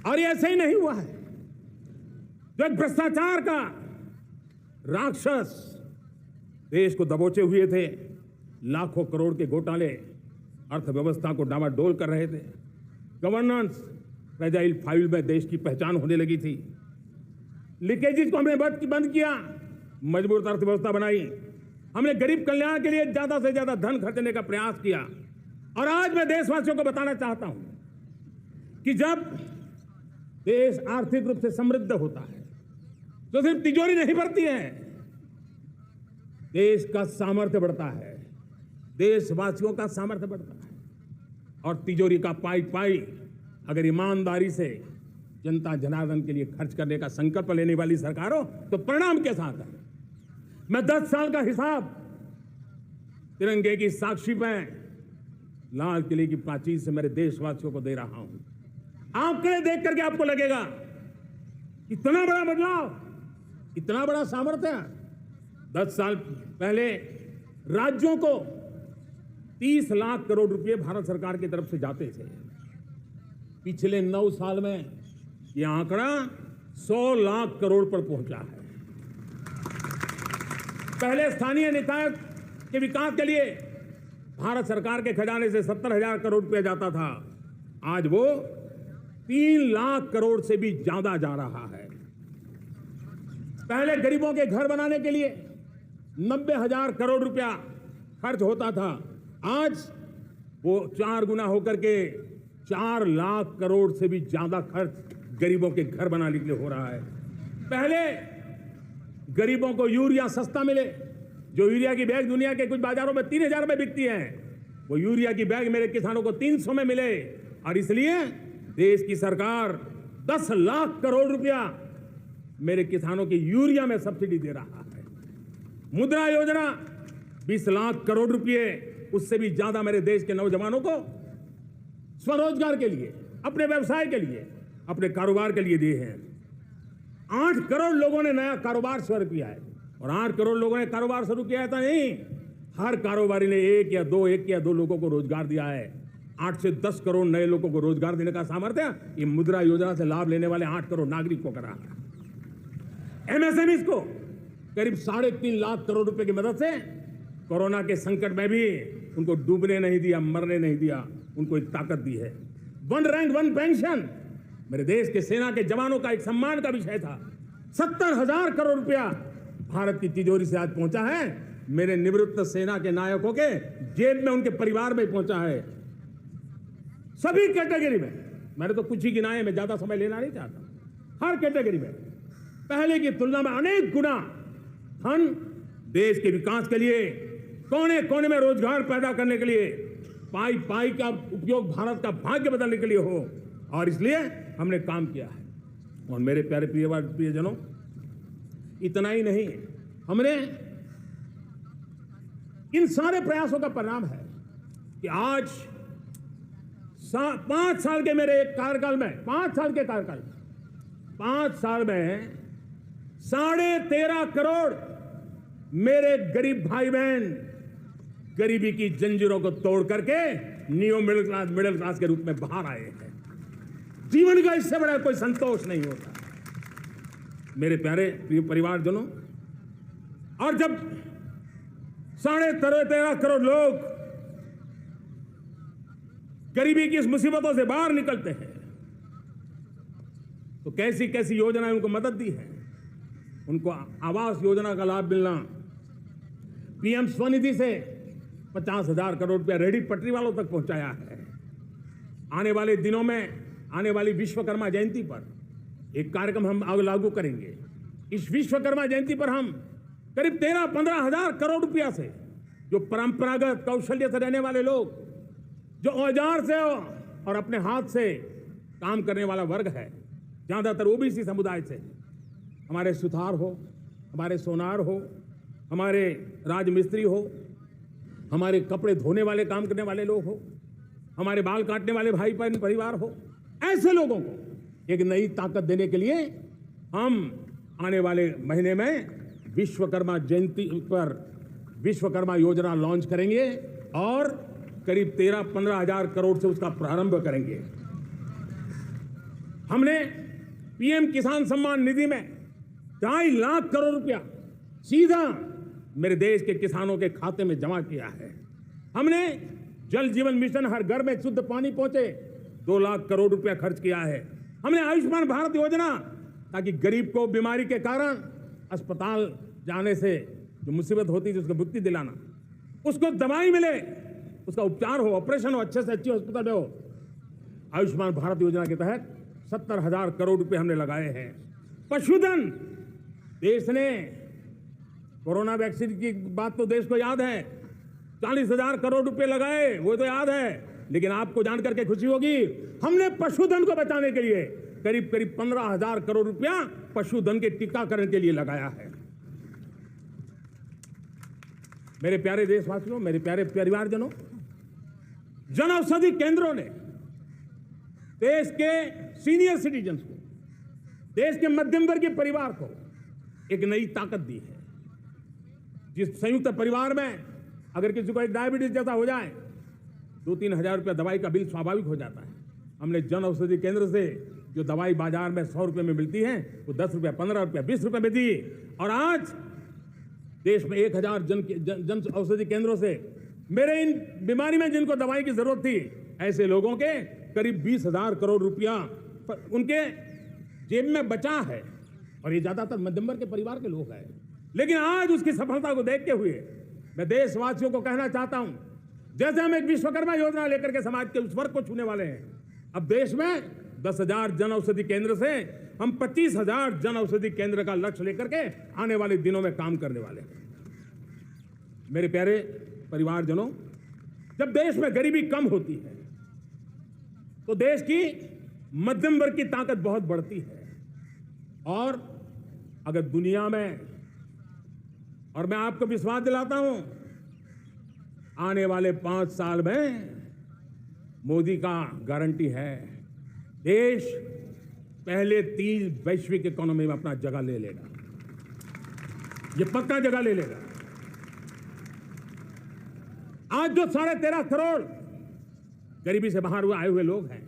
और ये ऐसे ही नहीं हुआ है। जो एक भ्रष्टाचार का राक्षस देश को दबोचे हुए थे, लाखों करोड़ के घोटाले अर्थव्यवस्था को डामाडोल कर रहे थे, गवर्नेंस फ्रेजाइल फाइल में देश की पहचान होने लगी थी, लीकेजेस को हमने बंद किया, मजबूत अर्थव्यवस्था बनाई, हमने गरीब कल्याण के लिए ज्यादा से ज्यादा धन खर्चने का प्रयास किया। और आज मैं देशवासियों को बताना चाहता हूं कि जब देश आर्थिक रूप से समृद्ध होता है तो सिर्फ तिजोरी नहीं बढ़ती है, देश का सामर्थ्य बढ़ता है, देशवासियों का सामर्थ्य बढ़ता है। और तिजोरी का पाई पाई अगर ईमानदारी से जनता जनार्दन के लिए खर्च करने का संकल्प लेने वाली सरकार हो तो परिणाम के साथ है। मैं 10 साल का हिसाब तिरंगे की साक्षी में लाल किले की प्राचीर से मेरे देशवासियों को दे रहा हूं। आंकड़े देख करके आपको लगेगा इतना बड़ा बदलाव, इतना बड़ा सामर्थ्य। 10 साल पहले राज्यों को 30 लाख करोड़ रुपए भारत सरकार की तरफ से जाते थे। पिछले 9 साल में यह आंकड़ा 100 लाख करोड़ पर पहुंचा है। पहले स्थानीय निकाय के विकास के लिए भारत सरकार के खजाने से 70,000 करोड़ रुपया जाता था, आज वो 3 लाख करोड़ से भी ज्यादा जा रहा है। पहले गरीबों के घर बनाने के लिए 90,000 करोड़ रुपया खर्च होता था, आज वो 4 गुना होकर के 4 लाख करोड़ से भी ज्यादा खर्च गरीबों के घर बनाने के लिए हो रहा है। पहले गरीबों को यूरिया सस्ता मिले, जो यूरिया की बैग दुनिया के कुछ बाजारों में 3,000 में बिकती है, वो यूरिया की बैग मेरे किसानों को 300 में मिले। और इसलिए देश की सरकार 10 लाख करोड़ रुपया मेरे किसानों की यूरिया में सब्सिडी दे रहा है। मुद्रा योजना 20 लाख करोड़ रुपए, उससे भी ज्यादा मेरे देश के नौजवानों को स्वरोजगार के लिए, अपने व्यवसाय के लिए अपने कारोबार के लिए दिए हैं। 8 करोड़ लोगों ने नया कारोबार शुरू किया है, और 8 करोड़ लोगों ने कारोबार शुरू किया है तो नहीं, हर कारोबारी ने एक या दो लोगों को रोजगार दिया है। 8 से 10 करोड़ नए लोगों को रोजगार देने का सामर्थ्य ये मुद्रा योजना से लाभ लेने वाले 8 करोड़ नागरिक को करा है। एमएसएमई को करीब 3.5 लाख करोड़ रुपए की मदद से कोरोना के संकट में भी उनको डूबने नहीं दिया, मरने नहीं दिया, उनको एक ताकत दी है। 1 रैंक 1 पेंशन मेरे देश के सेना के जवानों का एक सम्मान का विषय था। 70,000 करोड़ रुपया भारत की तिजोरी से आज पहुंचा है, मेरे निवृत्त सेना के नायकों के जेब में, उनके परिवार में पहुंचा है। सभी कैटेगरी में, मैंने तो कुछ ही गिनाए, मैं ज्यादा समय लेना नहीं चाहता। हर कैटेगरी में पहले की तुलना में अनेक गुना धन देश के विकास के लिए, कोने कोने में रोजगार पैदा करने के लिए, पाई पाई का उपयोग भारत का भाग्य बदलने के लिए हो, और इसलिए हमने काम किया है। और मेरे प्यारे प्रियजनों, इतना ही नहीं, हमने इन सारे प्रयासों का परिणाम है कि आज 5 साल के मेरे कार्यकाल में, 5 साल के कार्यकाल में, 5 साल में 13.5 करोड़ मेरे गरीब भाई बहन गरीबी की जंजीरों को तोड़ करके न्यू मिडिल क्लास के रूप में बाहर आए हैं। जीवन का इससे बड़ा कोई संतोष नहीं होता मेरे प्यारे परिवारजनों। और जब 13.5 करोड़ लोग गरीबी की इस मुसीबतों से बाहर निकलते हैं तो कैसी कैसी योजनाएं उनको मदद दी है। उनको आवास योजना का लाभ मिलना, पीएम स्वनिधि से 50,000 करोड़ रुपया रेहड़ी पटरी वालों तक पहुंचाया है। आने वाले दिनों में, आने वाली विश्वकर्मा जयंती पर एक कार्यक्रम हम लागू करेंगे। इस विश्वकर्मा जयंती पर हम करीब 13-15 हजार करोड़ रुपया से, जो परंपरागत कौशल्य से रहने वाले लोग, जो औजार से और अपने हाथ से काम करने वाला वर्ग है, ज्यादातर ओबीसी समुदाय से, हमारे सुथार हो, हमारे सोनार हो, हमारे राजमिस्त्री हो, हमारे कपड़े धोने वाले काम करने वाले लोग हो, हमारे बाल काटने वाले भाई बहन परिवार हो, ऐसे लोगों को एक नई ताकत देने के लिए हम आने वाले महीने में विश्वकर्मा जयंती पर विश्वकर्मा योजना लॉन्च करेंगे और करीब 13-15 हजार करोड़ से उसका प्रारंभ करेंगे। हमने पीएम किसान सम्मान निधि में 2.5 लाख करोड़ रुपया सीधा मेरे देश के किसानों के खाते में जमा किया है। हमने जल जीवन मिशन, हर घर में शुद्ध पानी पहुंचे, 2 लाख करोड़ रुपया खर्च किया है। हमने आयुष्मान भारत योजना, ताकि गरीब को बीमारी के कारण अस्पताल जाने से जो मुसीबत होती थी उसको मुक्ति दिलाना, उसको दवाई मिले, उसका उपचार हो, ऑपरेशन हो, अच्छे से अच्छी हॉस्पिटल में हो। आयुष्मान भारत योजना के तहत 70,000 करोड़ रुपए हमने लगाए हैं। पशुधन, देश ने कोरोना वैक्सीन की बात तो देश को याद है, 40,000 करोड़ रुपए लगाए, वो तो याद है, लेकिन आपको जानकर के खुशी होगी, हमने पशुधन को बचाने के लिए करीब 15,000 करोड़ रुपया पशुधन के टीकाकरण के लिए लगाया है। मेरे प्यारे देशवासियों, मेरे प्यारे परिवारजनों, जन औषधि केंद्रों ने देश के सीनियर सिटीजन्स को, देश के मध्यम वर्गीय परिवार को एक नई ताकत दी है। जिस संयुक्त परिवार में अगर किसी को एक डायबिटीज जैसा हो जाए, 2-3 हजार रुपया दवाई का बिल स्वाभाविक हो जाता है। हमने जन औषधि केंद्र से जो दवाई बाजार में 100 रुपये में मिलती है, वो 10 रुपया, 15 रुपया, 20 रुपये में दी। और आज देश में 1000 जन औषधि केंद्रों से मेरे इन बीमारी में जिनको दवाई की जरूरत थी, ऐसे लोगों के करीब 20,000 करोड़ रुपया उनके जेब में बचा है। और ये ज्यादातर मध्यम वर्ग के परिवार के लोग हैं। लेकिन आज उसकी सफलता को देखते हुए मैं देशवासियों को कहना चाहता हूं, जैसे हम एक विश्वकर्मा योजना लेकर के समाज के उस वर्ग को छूने वाले हैं, अब देश में 10,000 जन औषधि केंद्र से हम 25,000 जन औषधि केंद्र का लक्ष्य लेकर के आने वाले दिनों में काम करने वाले हैं। मेरे प्यारे परिवारजनों, जब देश में गरीबी कम होती है तो देश की मध्यम वर्ग की ताकत बहुत बढ़ती है। और अगर दुनिया में, और मैं आपको विश्वास दिलाता हूं, आने वाले 5 साल में मोदी का गारंटी है, देश पहले 3 वैश्विक इकोनॉमी में अपना जगह ले लेगा, ये पक्का जगह ले लेगा। आज जो 13.5 करोड़ गरीबी से बाहर आए हुए लोग हैं,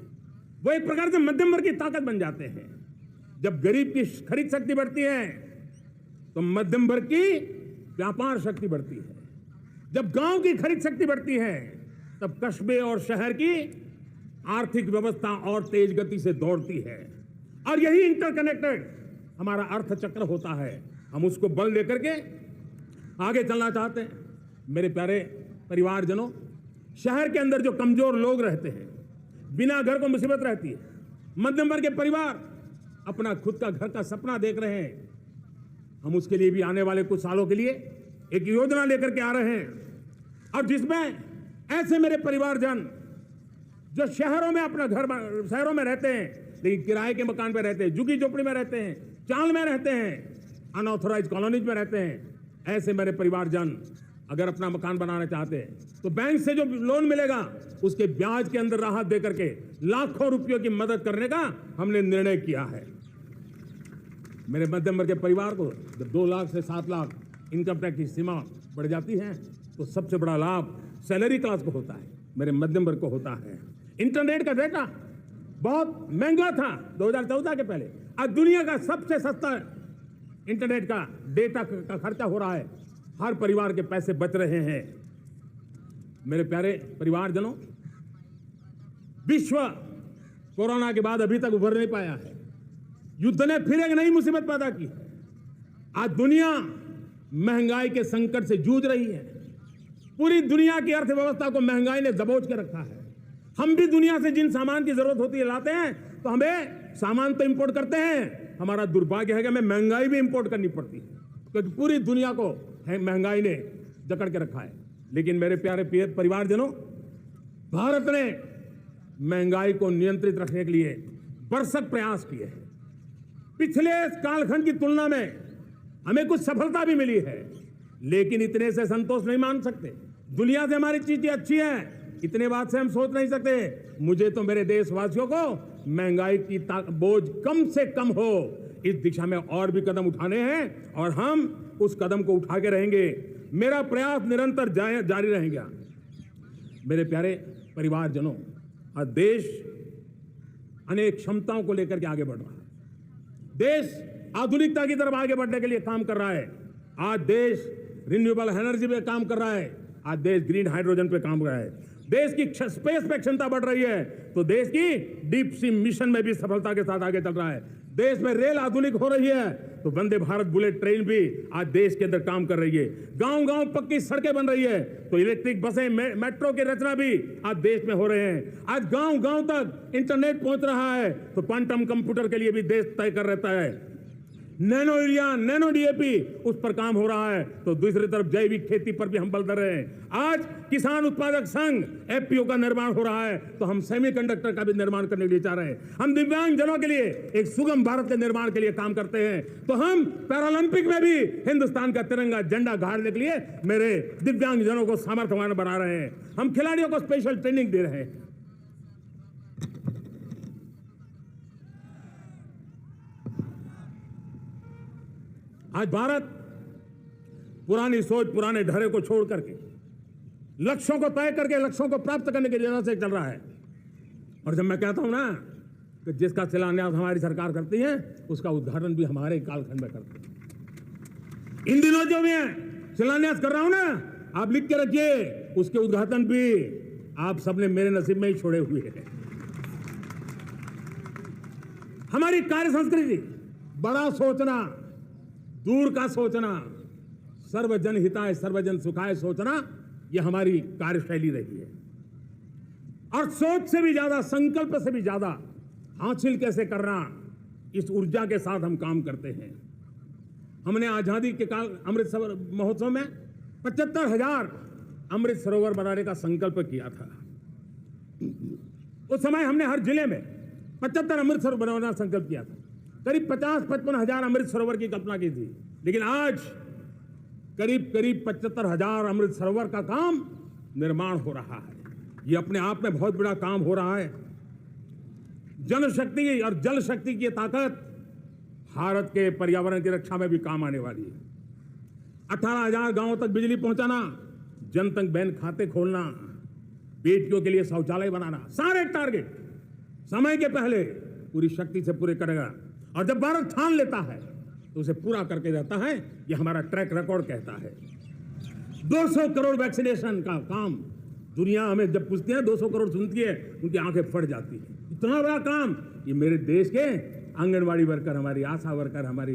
वो एक प्रकार से मध्यम वर्ग की ताकत बन जाते हैं। जब गरीब की खरीद शक्ति बढ़ती है तो मध्यम वर्ग की व्यापार शक्ति बढ़ती है। जब गांव की खरीद शक्ति बढ़ती है तब कस्बे और शहर की आर्थिक व्यवस्था और तेज गति से दौड़ती है। और यही इंटरकनेक्टेड हमारा अर्थ चक्र होता है। हम उसको बल लेकर के आगे चलना चाहते हैं। मेरे प्यारे परिवारजनों, शहर के अंदर जो कमजोर लोग रहते हैं, बिना घर को मुसीबत रहती है, मध्यम वर्ग के परिवार अपना खुद का घर का सपना देख रहे हैं, हम उसके लिए भी आने वाले कुछ सालों के लिए एक योजना लेकर के आ रहे हैं। और जिसमें ऐसे मेरे परिवारजन जो शहरों में अपना घर शहरों में रहते हैं लेकिन किराए के मकान पे रहते हैं, झुग्गी झोपड़ी में रहते हैं, चाल में रहते हैं, अनऑथोराइज कॉलोनीज में रहते हैं, ऐसे मेरे परिवारजन अगर अपना मकान बनाना चाहते हैं तो बैंक से जो लोन मिलेगा उसके ब्याज के अंदर राहत देकर के लाखों रुपयों की मदद करने का हमने निर्णय किया है। मेरे मध्यम वर्ग के परिवार को जब 2 लाख से 7 लाख इनकम टैक्स की सीमा बढ़ जाती है तो सबसे बड़ा लाभ सैलरी क्लास को होता है, मेरे मध्यम वर्ग को होता है। इंटरनेट का डेटा बहुत महंगा था 2014 के पहले, आज दुनिया का सबसे सस्ता इंटरनेट का डेटा का खर्चा हो रहा है। हर परिवार के पैसे बच रहे हैं। मेरे प्यारे परिवारजनों, विश्व कोरोना के बाद अभी तक उभर नहीं पाया है। युद्ध ने फिर एक नई मुसीबत पैदा की। आज दुनिया महंगाई के संकट से जूझ रही है। पूरी दुनिया की अर्थव्यवस्था को महंगाई ने दबोच के रखा है। हम भी दुनिया से जिन सामान की जरूरत होती है लाते हैं, तो हमें सामान तो इंपोर्ट करते हैं। हमारा दुर्भाग्य है कि हमें महंगाई भी इंपोर्ट करनी पड़ती है, क्योंकि पूरी दुनिया को महंगाई ने जकड़ के रखा है। लेकिन मेरे प्यारे परिवारजनों, भारत ने महंगाई को नियंत्रित रखने के लिए भरसक प्रयास किए हैं। पिछले कालखंड की तुलना में हमें कुछ सफलता भी मिली है, लेकिन इतने से संतोष नहीं मान सकते। दुनिया से हमारी चीजें अच्छी हैं, इतने बात से हम सोच नहीं सकते। मुझे तो मेरे देशवासियों को महंगाई की बोझ कम से कम हो, इस दिशा में और भी कदम उठाने हैं और हम उस कदम को उठा के रहेंगे। मेरा प्रयास निरंतर जारी रहेगा। मेरे प्यारे परिवारजनों, आज देश अनेक क्षमताओं को लेकर के आगे बढ़ रहा है। देश आधुनिकता की तरफ आगे बढ़ने के लिए काम कर रहा है। आज देश रिन्यूएबल एनर्जी पे काम कर रहा है। आज देश ग्रीन हाइड्रोजन पे काम कर रहा है। देश की स्पेस पे क्षमता बढ़ रही है, तो देश की डीप सी मिशन में भी सफलता के साथ आगे चल रहा है। देश में रेल आधुनिक हो रही है, तो वंदे भारत बुलेट ट्रेन भी आज देश के अंदर काम कर रही है। गांव-गांव पक्की सड़कें बन रही है, तो इलेक्ट्रिक बसें, मेट्रो की रचना भी आज देश में हो रहे हैं। आज गांव-गांव तक इंटरनेट पहुंच रहा है, तो क्वांटम कंप्यूटर के लिए भी देश तय कर रहता है। नैनो यूरिया, नैनो डीएपी, उस पर काम हो रहा है। तो दूसरी तरफ जैविक खेती पर भी हम बल दे रहे हैं। आज किसान उत्पादक संघ एफपीओ का निर्माण हो रहा है, तो हम सेमीकंडक्टर का भी निर्माण करने के लिए चाह रहे हैं। हम दिव्यांग जनों के लिए एक सुगम भारत के निर्माण के लिए काम करते हैं, तो हम पैरालंपिक में भी हिंदुस्तान का तिरंगा झंडा गाड़ने के लिए मेरे दिव्यांग जनों को सामर्थ्यवान बना रहे हैं। हम खिलाड़ियों को स्पेशल ट्रेनिंग दे रहे हैं। आज भारत पुरानी सोच, पुराने ढर्रे को छोड़ करके लक्ष्यों को तय करके लक्ष्यों को प्राप्त करने की दिशा से चल रहा है। और जब मैं कहता हूं ना कि जिसका शिलान्यास हमारी सरकार करती है, उसका उद्घाटन भी हमारे कालखंड में करते हैं। इन दिनों जो मैं शिलान्यास कर रहा हूं ना, आप लिख के रखिए, उसके उद्घाटन भी आप सबने मेरे नसीब में ही छोड़े हुए हैं। हमारी कार्य संस्कृति बड़ा सोचना, दूर का सोचना, सर्वजन हिताय सर्वजन सुखाय सोचना, यह हमारी कार्यशैली रही है। और सोच से भी ज्यादा, संकल्प से भी ज्यादा हासिल कैसे करना, इस ऊर्जा के साथ हम काम करते हैं। हमने आजादी के काल अमृत महोत्सव में 75,000 अमृत सरोवर बनाने का संकल्प किया था। उस समय हमने हर जिले में 75 अमृत सरोवर बनाने का संकल्प किया था। करीब 50-55 हजार अमृत सरोवर की कल्पना की थी, लेकिन आज करीब 75,000 अमृत सरोवर का काम निर्माण हो रहा है। ये अपने आप में बहुत बड़ा काम हो रहा है। जनशक्ति और जल शक्ति की ताकत भारत के पर्यावरण की रक्षा में भी काम आने वाली है। 18,000 गांवों तक बिजली पहुंचाना, जनधन बैंक खाते खोलना, बेटियों के लिए शौचालय बनाना, सारे टारगेट समय के पहले पूरी शक्ति से पूरे करेगा। और जब भारत ठान लेता है तो उसे पूरा करके रहता है। ये हमारा ट्रैक रिकॉर्ड कहता है। 200 करोड़ वैक्सीनेशन का काम, दुनिया हमें जब पूछती है 200 करोड़ सुनती है, उनकी आंखें फट जाती है। इतना बड़ा काम ये मेरे देश के आंगनवाड़ी वर्कर, हमारी आशा वर्कर, हमारी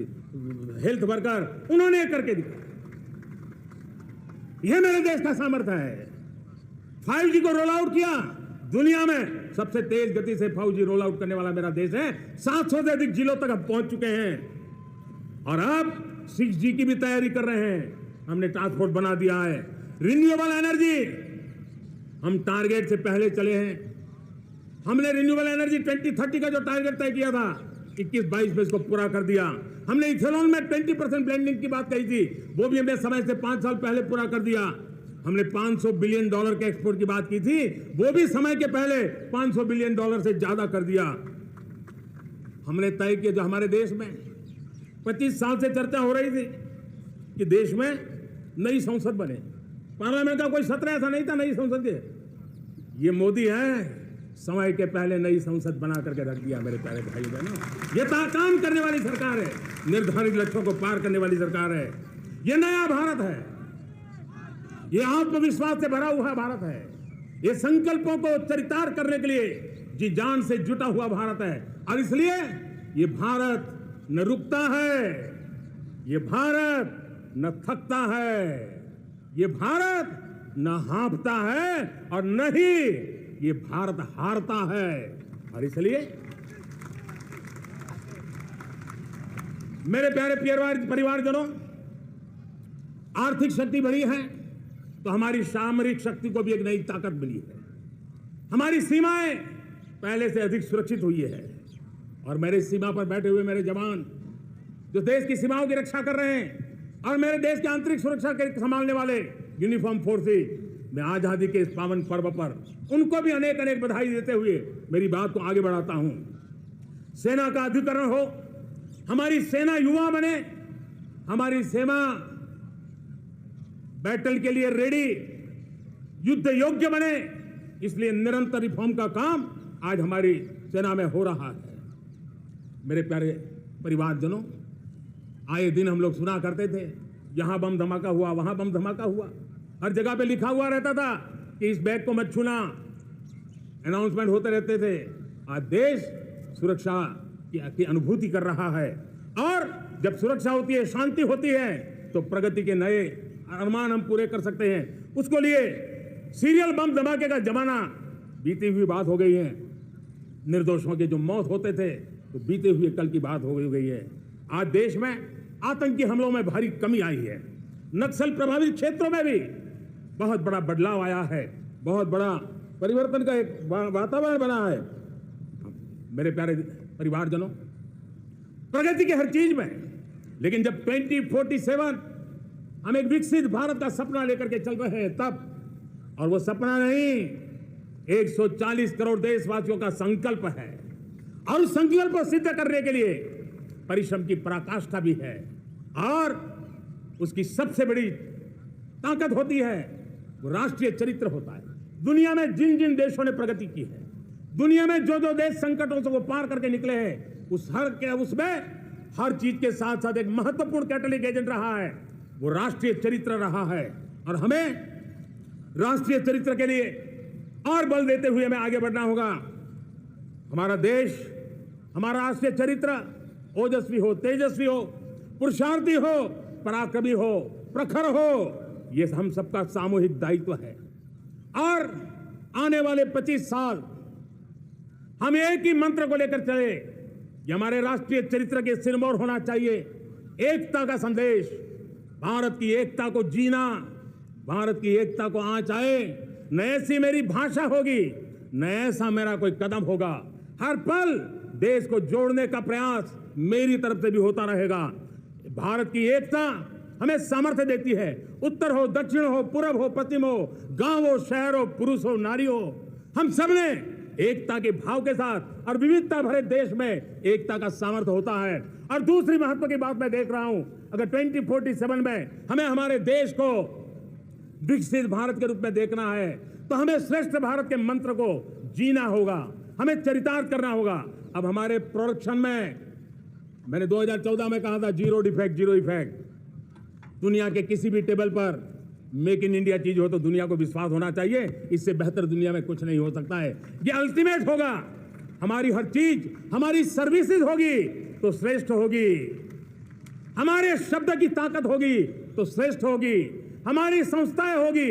हेल्थ वर्कर, उन्होंने करके दिखाया। यह मेरे देश का सामर्थ्य है। 5G को रोल आउट किया, दुनिया में सबसे तेज गति से 5G रोल आउट करने वाला मेरा देश है। 700 से अधिक जिलों तक हम पहुंच चुके हैं और अब 6G की भी तैयारी कर रहे हैं। हमने टास्क फोर्स बना दिया है। रिन्यूएबल एनर्जी, हम टारगेट से पहले चले हैं। हमने रिन्यूएबल एनर्जी 2030 का जो टारगेट तय किया था 21-22 में इसको पूरा कर दिया। हमने इथेनॉल में 20% ब्लेंडिंग की बात कही थी, वो भी हमने समय से 5 साल पहले पूरा कर दिया। हमने $500 बिलियन के एक्सपोर्ट की बात की थी, वो भी समय के पहले $500 बिलियन से ज्यादा कर दिया। हमने तय किया, जो हमारे देश में 25 साल से चर्चा हो रही थी कि देश में नई संसद बने, पार्लियामेंट का कोई सत्र ऐसा नहीं था नई संसद के। ये मोदी है, समय के पहले नई संसद बना करके रख दिया। मेरे प्यारे भाई बहनों, ये काम करने वाली सरकार है, निर्धारित लक्ष्यों को पार करने वाली सरकार है। ये नया भारत है, ये आत्मविश्वास से भरा हुआ भारत है, ये संकल्पों को चरितार्थ करने के लिए जी जान से जुटा हुआ भारत है। और इसलिए ये भारत न रुकता है, ये भारत न थकता है, ये भारत न हाँफता है और न ही ये भारत हारता है। और इसलिए मेरे प्यारे परिवारजनों, आर्थिक शक्ति बढ़ी है तो हमारी सामरिक शक्ति को भी एक नई ताकत मिली है। हमारी सीमाएं पहले से अधिक सुरक्षित हुई है और मेरे सीमा पर बैठे हुए मेरे जवान जो देश की सीमाओं की रक्षा कर रहे हैं और मेरे देश की आंतरिक सुरक्षा के संभालने वाले यूनिफॉर्म फोर्सेस, मैं आजादी के इस पावन पर्व पर उनको भी अनेक अनेक बधाई देते हुए मेरी बात को आगे बढ़ाता हूं। सेना का अधिकरण हो, हमारी सेना युवा बने, हमारी सेना बैटल के लिए रेडी, युद्ध योग्य बने, इसलिए निरंतर रिफॉर्म का काम आज हमारी सेना में हो रहा है। मेरे प्यारे परिवारजनों, आए दिन हम लोग सुना करते थे, यहां बम धमाका हुआ, वहां बम धमाका हुआ, हर जगह पे लिखा हुआ रहता था कि इस बैग को मत छूना, अनाउंसमेंट होते रहते थे। आज देश सुरक्षा की अनुभूति कर रहा है और जब सुरक्षा होती है, शांति होती है, तो प्रगति के नए अरमान हम पूरे कर सकते हैं। उसको लिए सीरियल बम धमाके का जमाना बीती हुई बात हो गई है। निर्दोषों के जो मौत होते थे तो बीते हुए कल की बात हो गई है। आज देश में आतंकी हमलों में भारी कमी आई है, नक्सल प्रभावित क्षेत्रों में भी बहुत बड़ा बदलाव आया है, बहुत बड़ा परिवर्तन का एक वातावरण बना है। मेरे प्यारे परिवारजनों, प्रगति के हर चीज में, लेकिन जब 2047 हम एक विकसित भारत का सपना लेकर के चल रहे हैं तब, और वो सपना नहीं 140 करोड़ देशवासियों का संकल्प है और उस संकल्प को सिद्ध करने के लिए परिश्रम की पराकाष्ठा भी है। और उसकी सबसे बड़ी ताकत होती है वो राष्ट्रीय चरित्र होता है। दुनिया में जिन जिन देशों ने प्रगति की है, दुनिया में जो जो देश संकटों से वो पार करके निकले हैं, उसमें हर चीज के साथ साथ एक महत्वपूर्ण कैटलिक एजेंट रहा है, वो राष्ट्रीय चरित्र रहा है। और हमें राष्ट्रीय चरित्र के लिए और बल देते हुए हमें आगे बढ़ना होगा। हमारा देश, हमारा राष्ट्रीय चरित्र ओजस्वी हो, तेजस्वी हो, पुरुषार्थी हो, पराक्रमी हो, प्रखर हो, ये हम सबका सामूहिक दायित्व है। और आने वाले 25 साल हम एक ही मंत्र को लेकर चले, ये हमारे राष्ट्रीय चरित्र के सिरमौर होना चाहिए, एकता का संदेश, भारत की एकता को जीना, भारत की एकता को आंच आए, न ऐसी मेरी भाषा होगी, न ऐसा मेरा कोई कदम होगा। हर पल देश को जोड़ने का प्रयास मेरी तरफ से भी होता रहेगा। भारत की एकता हमें सामर्थ्य देती है। उत्तर हो, दक्षिण हो, पूर्व हो, पश्चिम हो, गांव हो, शहर हो, पुरुष हो, नारी हो, हम सब ने एकता के भाव के साथ और विविधता भरे देश में एकता का सामर्थ्य होता है। और दूसरी महत्व की बात मैं देख रहा हूं, अगर 2047 में हमें हमारे देश को विकसित भारत के रूप में देखना है तो हमें श्रेष्ठ भारत के मंत्र को जीना होगा, हमें चरितार्थ करना होगा। अब हमारे प्रोडक्शन में मैंने 2014 में कहा था जीरो डिफेक्ट जीरो इफेक्ट। दुनिया के किसी भी टेबल पर मेक इन इंडिया चीज हो तो दुनिया को विश्वास होना चाहिए, इससे बेहतर दुनिया में कुछ नहीं हो सकता है। ये अल्टीमेट होगा। हमारी हर चीज, हमारी सर्विसेज होगी तो श्रेष्ठ होगी, हमारे शब्द की ताकत होगी तो श्रेष्ठ होगी, हमारी संस्थाएं होगी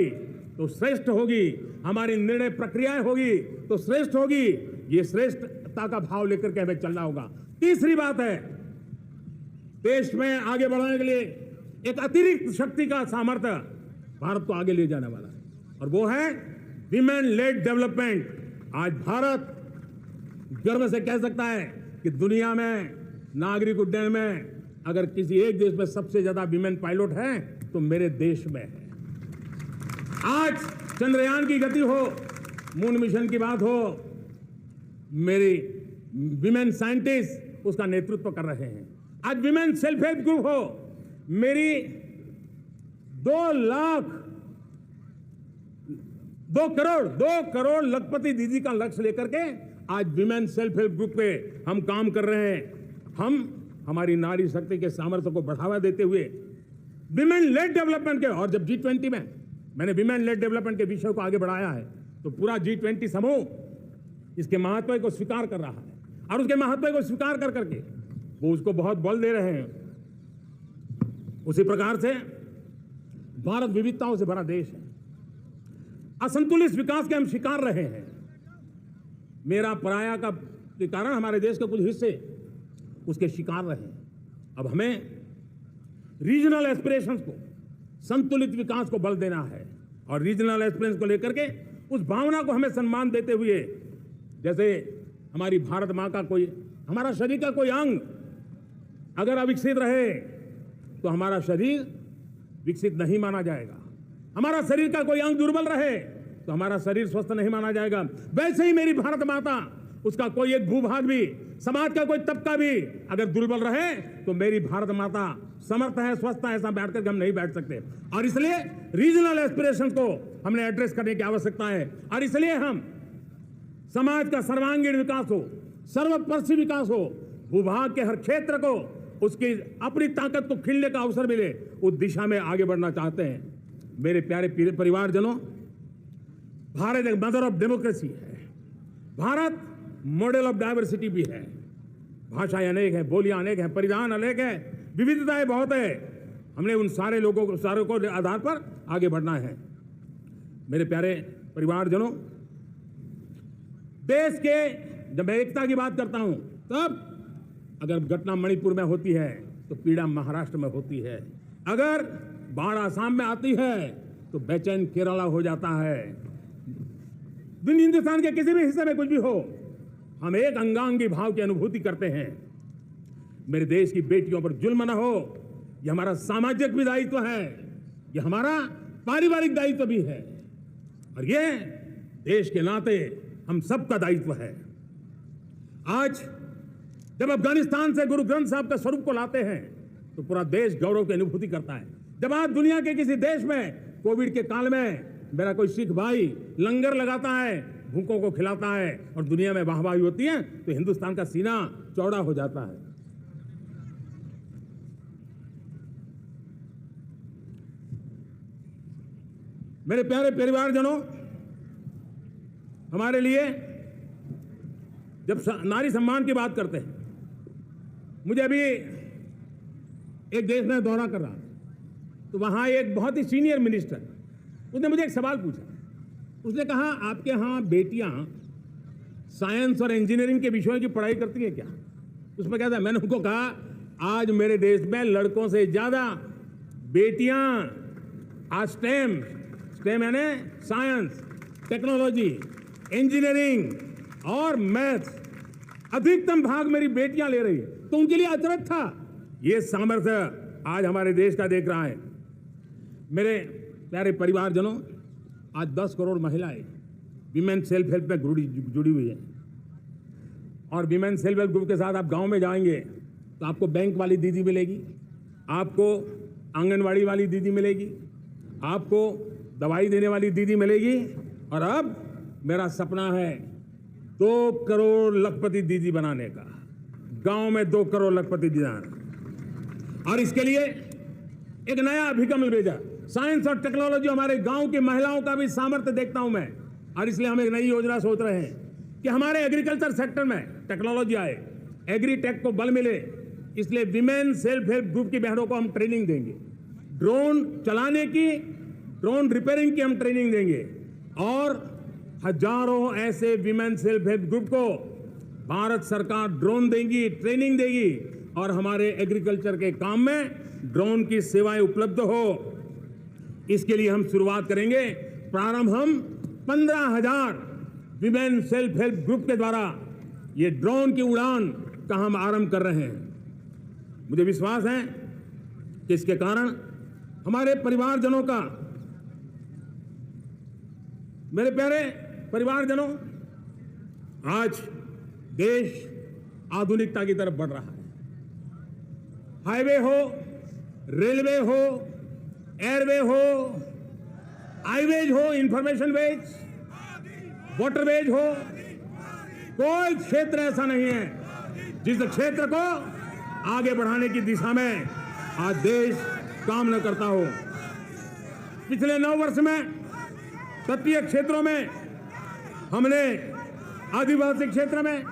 तो श्रेष्ठ होगी, हमारी निर्णय प्रक्रियाएं होगी तो श्रेष्ठ होगी। ये श्रेष्ठता का भाव लेकर के हमें चलना होगा। तीसरी बात है, देश में आगे बढ़ाने के लिए एक अतिरिक्त शक्ति का सामर्थ्य भारत को आगे ले जाने वाला है और वो है विमेन लेड डेवलपमेंट। आज भारत गर्व से कह सकता है कि दुनिया में नागरिक उड्डयन में अगर किसी एक देश में सबसे ज्यादा विमेन पायलट हैं तो मेरे देश में है। आज चंद्रयान की गति हो, मून मिशन की बात हो, मेरी विमेन साइंटिस्ट उसका नेतृत्व कर रहे हैं। आज विमेन सेल्फ हेल्प ग्रुप हो, मेरी 2 करोड़ लखपति दीदी का लक्ष्य लेकर के आज विमेन सेल्फ हेल्प ग्रुप पे हम काम कर रहे हैं। हम हमारी नारी शक्ति के सामर्थ्य को बढ़ावा देते हुए विमेन लेड डेवलपमेंट के, और जब G20 में मैंने विमेन लेड डेवलपमेंट के विषय को आगे बढ़ाया है तो पूरा G20 समूह इसके महत्व को स्वीकार कर रहा है और उसके महत्व को स्वीकार कर करके वो उसको बहुत बल दे रहे हैं। उसी प्रकार से भारत विविधताओं से भरा देश है। असंतुलित विकास के हम शिकार रहे हैं। मेरा पराया का के कारण हमारे देश के कुछ हिस्से उसके शिकार रहे हैं। अब हमें रीजनल एस्पिरेशंस को, संतुलित विकास को बल देना है और रीजनल एस्पिरेशंस को लेकर के उस भावना को हमें सम्मान देते हुए, जैसे हमारी भारत माँ का कोई, हमारा शरीर का कोई अंग अगर अविकसित रहे तो हमारा शरीर विकसित नहीं माना जाएगा। हमारा शरीर का कोई अंग दुर्बल रहे तो हमारा शरीर स्वस्थ नहीं माना जाएगा। वैसे ही मेरी भारत माता, उसका कोई एक भूभाग भी, समाज का कोई तबका भी अगर दुर्बल रहे तो मेरी भारत माता समर्थ है, स्वस्थ है, ऐसा बैठ करके हम नहीं बैठ सकते। और इसलिए रीजनल एस्पिरेशन को हमने एड्रेस करने की आवश्यकता है और इसलिए हम समाज का सर्वांगीण विकास हो, सर्वस्पर्शी विकास हो, भूभाग के हर क्षेत्र को उसकी अपनी ताकत को खिलने का अवसर मिले, उस दिशा में आगे बढ़ना चाहते हैं। मेरे प्यारे परिवारजनों, भारत एक मदर ऑफ डेमोक्रेसी है। भारत मॉडल ऑफ डाइवर्सिटी भी है। भाषाएं अनेक हैं, बोलियां अनेक हैं, परिधान अनेक है, विविधताएं बहुत है। हमने उन सारे लोगों को, सारों को आधार पर आगे बढ़ना है। मेरे प्यारे परिवारजनों, देश के जब मैं एकता की बात करता हूं तब अगर घटना मणिपुर में होती है तो पीड़ा महाराष्ट्र में होती है, अगर बाढ़ आसाम में आती है तो बेचैन केरला हो जाता है। हिंदुस्तान के किसी भी हिस्से में कुछ भी हो, हम एक अंगांगी भाव की अनुभूति करते हैं। मेरे देश की बेटियों पर जुल्म न हो, यह हमारा सामाजिक भी दायित्व है, यह हमारा पारिवारिक दायित्व भी है और यह देश के नाते हम सबका दायित्व है। आज जब अफगानिस्तान से गुरु ग्रंथ साहब के स्वरूप को लाते हैं तो पूरा देश गौरव की अनुभूति करता है। जब आज दुनिया के किसी देश में कोविड के काल में मेरा कोई सिख भाई लंगर लगाता है, भूखों को खिलाता है और दुनिया में वाहवाही होती है तो हिंदुस्तान का सीना चौड़ा हो जाता है। मेरे प्यारे परिवारजनों, हमारे लिए जब नारी सम्मान की बात करते हैं, मुझे अभी एक देश में दौरा कर रहा था तो वहाँ एक बहुत ही सीनियर मिनिस्टर, उसने मुझे एक सवाल पूछा। उसने कहा, आपके यहाँ बेटियाँ साइंस और इंजीनियरिंग के विषयों की पढ़ाई करती हैं क्या? उसमें क्या था? मैंने उनको कहा, आज मेरे देश में लड़कों से ज़्यादा बेटियाँ आज स्टेम यानी साइंस, टेक्नोलॉजी, इंजीनियरिंग और मैथ्स अधिकतम भाग मेरी बेटियां ले रही है। तो उनके लिए अचरज था। ये सामर्थ्य आज हमारे देश का देख रहा है। मेरे प्यारे परिवारजनों, आज 10 करोड़ महिलाएं विमेन सेल्फ हेल्प में जुड़ी हुई है। और विमेन सेल्फ हेल्प ग्रुप के साथ आप गांव में जाएंगे तो आपको बैंक वाली दीदी मिलेगी, आपको आंगनवाड़ी वाली दीदी मिलेगी, आपको दवाई देने वाली दीदी मिलेगी। और अब मेरा सपना है 2 करोड़ लखपति दीदी बनाने का, गांव में 2 करोड़ लखपति दीदी। और इसके लिए एक नया अभिगम भेजा, साइंस और टेक्नोलॉजी। हमारे गांव की महिलाओं का भी सामर्थ्य देखता हूं मैं, और इसलिए हम एक नई योजना सोच रहे हैं कि हमारे एग्रीकल्चर सेक्टर में टेक्नोलॉजी आए, एग्री टेक को बल मिले। इसलिए विमेन सेल्फ हेल्प ग्रुप की बहनों को हम ट्रेनिंग देंगे, ड्रोन चलाने की, ड्रोन रिपेयरिंग की हम ट्रेनिंग देंगे। और हजारों ऐसे विमेन सेल्फ हेल्प ग्रुप को भारत सरकार ड्रोन देगी, ट्रेनिंग देगी, और हमारे एग्रीकल्चर के काम में ड्रोन की सेवाएं उपलब्ध हो। इसके लिए हम शुरुआत करेंगे। प्रारंभ हम 15,000 विमेन सेल्फ हेल्प ग्रुप के द्वारा ये ड्रोन की उड़ान का हम आरंभ कर रहे हैं। मुझे विश्वास है कि इसके कारण हमारे परिवारजनों का, मेरे प्यारे परिवारजनों, आज देश आधुनिकता की तरफ बढ़ रहा है। हाईवे हो, रेलवे हो, एयरवे हो, हाईवेज हो, इंफॉर्मेशन वेज, वाटरवेज हो, कोई क्षेत्र ऐसा नहीं है जिस क्षेत्र को आगे बढ़ाने की दिशा में आज देश काम न करता हो। पिछले 9 वर्ष में तटीय क्षेत्रों में हमने, आदिवासी क्षेत्र में,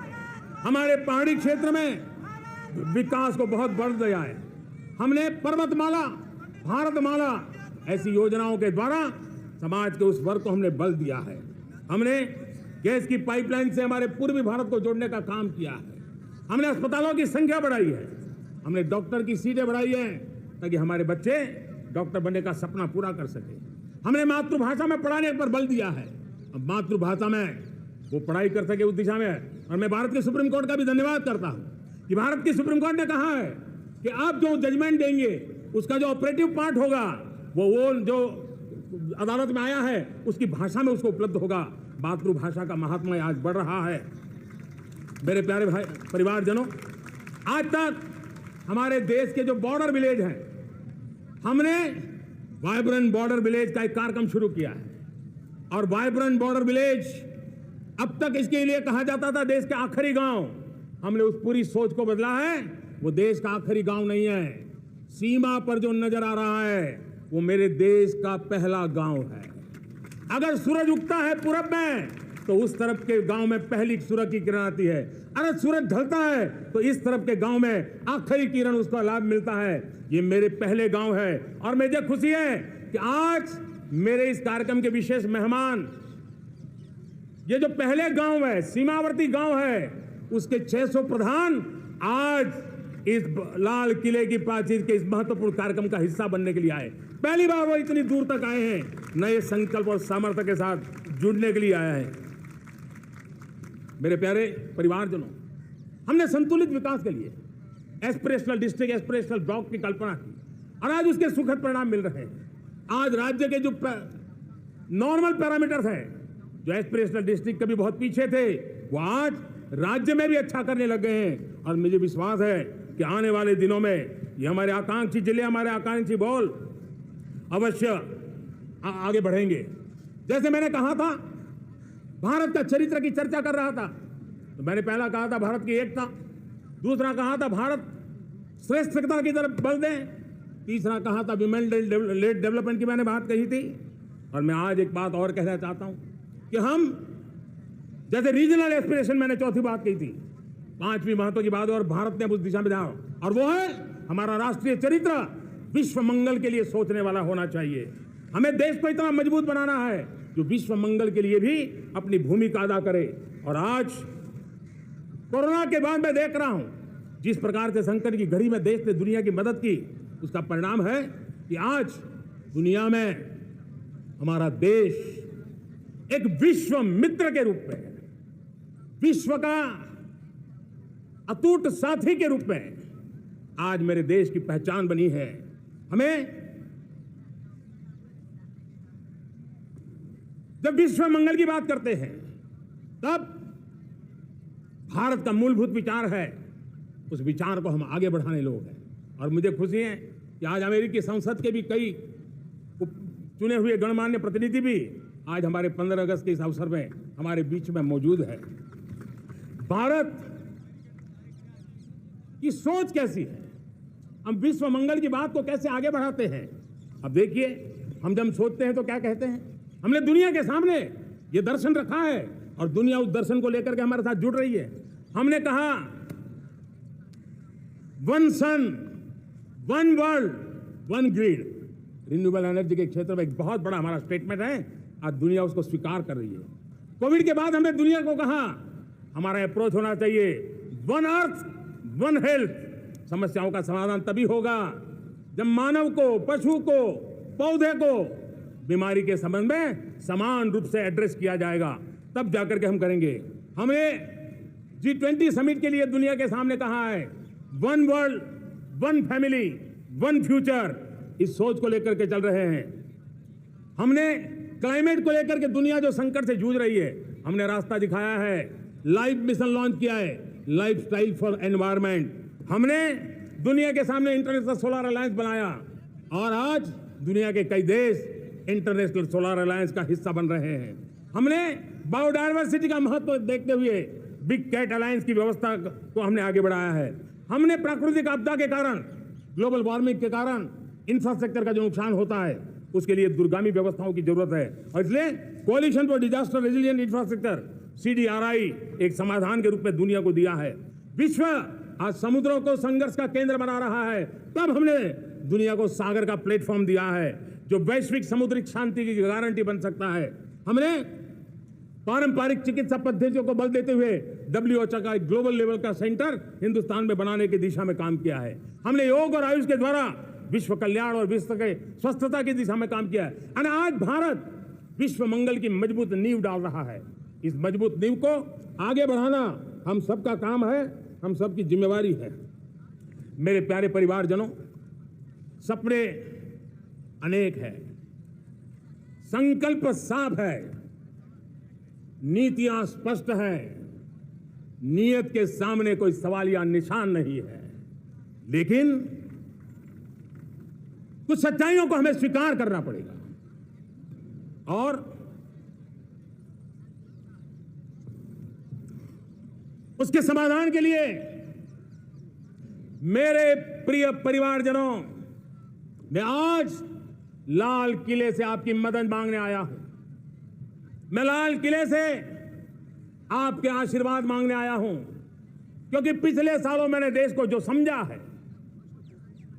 हमारे पहाड़ी क्षेत्र में विकास को बहुत बढ़ दिया है। हमने पर्वतमाला, भारतमाला ऐसी योजनाओं के द्वारा समाज के उस वर्ग को हमने बल दिया है। हमने गैस की पाइपलाइन से हमारे पूर्वी भारत को जोड़ने का काम किया है। हमने अस्पतालों की संख्या बढ़ाई है, हमने डॉक्टर की सीटें बढ़ाई है ताकि हमारे बच्चे डॉक्टर बनने का सपना पूरा कर सके। हमने मातृभाषा में पढ़ाने पर बल दिया है, अब मातृभाषा में वो पढ़ाई कर सके उस दिशा में। और मैं भारत के सुप्रीम कोर्ट का भी धन्यवाद करता हूं कि भारत की सुप्रीम कोर्ट ने कहा है कि आप जो जजमेंट देंगे उसका जो ऑपरेटिव पार्ट होगा वो जो अदालत में आया है उसकी भाषा में उसको उपलब्ध होगा। मातृभाषा का महात्म्य आज बढ़ रहा है। मेरे प्यारे भाई परिवारजनों, आज तक हमारे देश के जो बॉर्डर विलेज हैं, हमने वाइब्रेंट बॉर्डर विलेज का एक कार्यक्रम शुरू किया है। और वाइब्रेंट बॉर्डर विलेज, अब तक इसके लिए कहा जाता था देश के आखिरी गांव, हमने उस पूरी सोच को बदला है। वो देश का आखिरी गांव नहीं है, सीमा पर जो नजर आ रहा है वो मेरे देश का पहला गांव है। अगर सूरज उगता है पूरब में तो उस तरफ के गांव में पहली सूरज की किरण आती है, अगर सूरज ढलता है तो इस तरफ के गांव में आखिरी किरण उसका लाभ मिलता है। ये मेरे पहले गांव है और मुझे खुशी है कि आज मेरे इस कार्यक्रम के विशेष मेहमान, ये जो पहले गांव है, सीमावर्ती गांव है, उसके 600 प्रधान आज इस लाल किले की प्राचीर के इस महत्वपूर्ण कार्यक्रम का हिस्सा बनने के लिए आए। पहली बार वो इतनी दूर तक आए हैं, नए संकल्प और सामर्थ्य के साथ जुड़ने के लिए आया है। मेरे प्यारे परिवारजनों, हमने संतुलित विकास के लिए एस्पिरेशनल डिस्ट्रिक्ट, एस्पिरेशनल ब्लॉक की कल्पना की और आज उसके सुखद परिणाम मिल रहे हैं। आज राज्य के जो नॉर्मल पैरामीटर्स हैं, जो एस्पिरेशनल डिस्ट्रिक्ट कभी बहुत पीछे थे, वो आज राज्य में भी अच्छा करने लग गए हैं। और मुझे विश्वास है कि आने वाले दिनों में ये हमारे आकांक्षी जिले, हमारे आकांक्षी बॉल अवश्य आगे बढ़ेंगे। जैसे मैंने कहा था, भारत का चरित्र की चर्चा कर रहा था, तो मैंने पहला कहा था भारत की एकता, दूसरा कहा था भारत श्रेष्ठता की तरफ बल दें, तीसरा कहा था विमेन लेड डेवलपमेंट की मैंने बात कही थी। और मैं आज एक बात और कहना चाहता हूं कि हम जैसे रीजनल एस्पिरेशन मैंने चौथी बात कही थी, 5वीं महत्व की बात और भारत ने उस दिशा में जाओ, और वो है हमारा राष्ट्रीय चरित्र विश्व मंगल के लिए सोचने वाला होना चाहिए। हमें देश को इतना मजबूत बनाना है जो विश्व मंगल के लिए भी अपनी भूमिका अदा करे। और आज कोरोना के बाद मैं देख रहा हूं जिस प्रकार से संकट की घड़ी में देश ने दुनिया की मदद की, उसका परिणाम है कि आज दुनिया में हमारा देश एक विश्व मित्र के रूप में, विश्व का अटूट साथी के रूप में आज मेरे देश की पहचान बनी है। हमें जब विश्व मंगल की बात करते हैं तब भारत का मूलभूत विचार है, उस विचार को हम आगे बढ़ाने लोग हैं। और मुझे खुशी है कि आज अमेरिकी संसद के भी कई चुने हुए गणमान्य प्रतिनिधि भी आज हमारे 15 अगस्त के इस अवसर में हमारे बीच में मौजूद है। भारत की सोच कैसी है, हम विश्व मंगल की बात को कैसे आगे बढ़ाते हैं। अब देखिए, हम जब सोचते हैं तो क्या कहते हैं, हमने दुनिया के सामने ये दर्शन रखा है और दुनिया उस दर्शन को लेकर के हमारे साथ जुड़ रही है। हमने कहा one sun, one world, one grid. Renewable energy के क्षेत्र में एक बहुत बड़ा हमारा स्टेटमेंट है, आज दुनिया उसको स्वीकार कर रही है। कोविड के बाद हमने दुनिया को कहा हमारा अप्रोच होना चाहिए वन अर्थ, वन हेल्थ। समस्याओं का समाधान तभी होगा जब मानव को, पशु को, पौधे को बीमारी के संबंध में समान रूप से एड्रेस किया जाएगा, तब जाकर के हम करेंगे। हमने G20 समिट के लिए दुनिया के सामने कहा है one world, one family, one future. इस सोच को लेकर के चल रहे हैं। हमने क्लाइमेट को लेकर के दुनिया जो संकट से जूझ रही है, हमने रास्ता दिखाया है, लाइफ मिशन लॉन्च किया है, लाइफस्टाइल फॉर एनवायरमेंट। हमने दुनिया के सामने इंटरनेशनल सोलर अलायंस बनाया और आज दुनिया के कई देश इंटरनेशनल सोलर अलायंस का हिस्सा बन रहे हैं। हमने बायोडायवर्सिटी का महत्व देखते हुए बिग कैट अलायंस की व्यवस्था को हमने आगे बढ़ाया है। हमने प्राकृतिक आपदा के कारण, ग्लोबल वार्मिंग के कारण इंफ्रास्ट्रक्चर का जो नुकसान होता है, उसके लिए दूरगामी व्यवस्थाओं की जरूरत है और इसलिए coalition for disaster resilient infrastructure CDRI एक समाधान के रूप में दुनिया को दिया है। विश्व आज समुद्रों को संघर्ष का केंद्र बना रहा है, तब हमने दुनिया को सागर का प्लेटफॉर्म दिया है जो वैश्विक समुद्री शांति की गारंटी बन सकता है। हमने पारंपरिक चिकित्सा पद्धतियों को बल देते हुए WHO का एक ग्लोबल लेवल का सेंटर हिंदुस्तान में बनाने की दिशा में काम किया है। हमने योग और आयुष के द्वारा विश्व कल्याण और विश्व के स्वस्थता की दिशा में काम किया है और आज भारत विश्व मंगल की मजबूत नींव डाल रहा है। इस मजबूत नींव को आगे बढ़ाना हम सबका काम है, हम सबकी जिम्मेवारी है। मेरे प्यारे परिवारजनों, सपने अनेक है, संकल्प साफ है, नीतियां स्पष्ट है, नियत के सामने कोई सवाल या निशान नहीं है, लेकिन कुछ सच्चाइयों को हमें स्वीकार करना पड़ेगा और उसके समाधान के लिए मेरे प्रिय परिवारजनों, मैं आज लाल किले से आपकी मदद मांगने आया हूं। मैं लाल किले से आपके आशीर्वाद मांगने आया हूं, क्योंकि पिछले सालों मैंने देश को जो समझा है,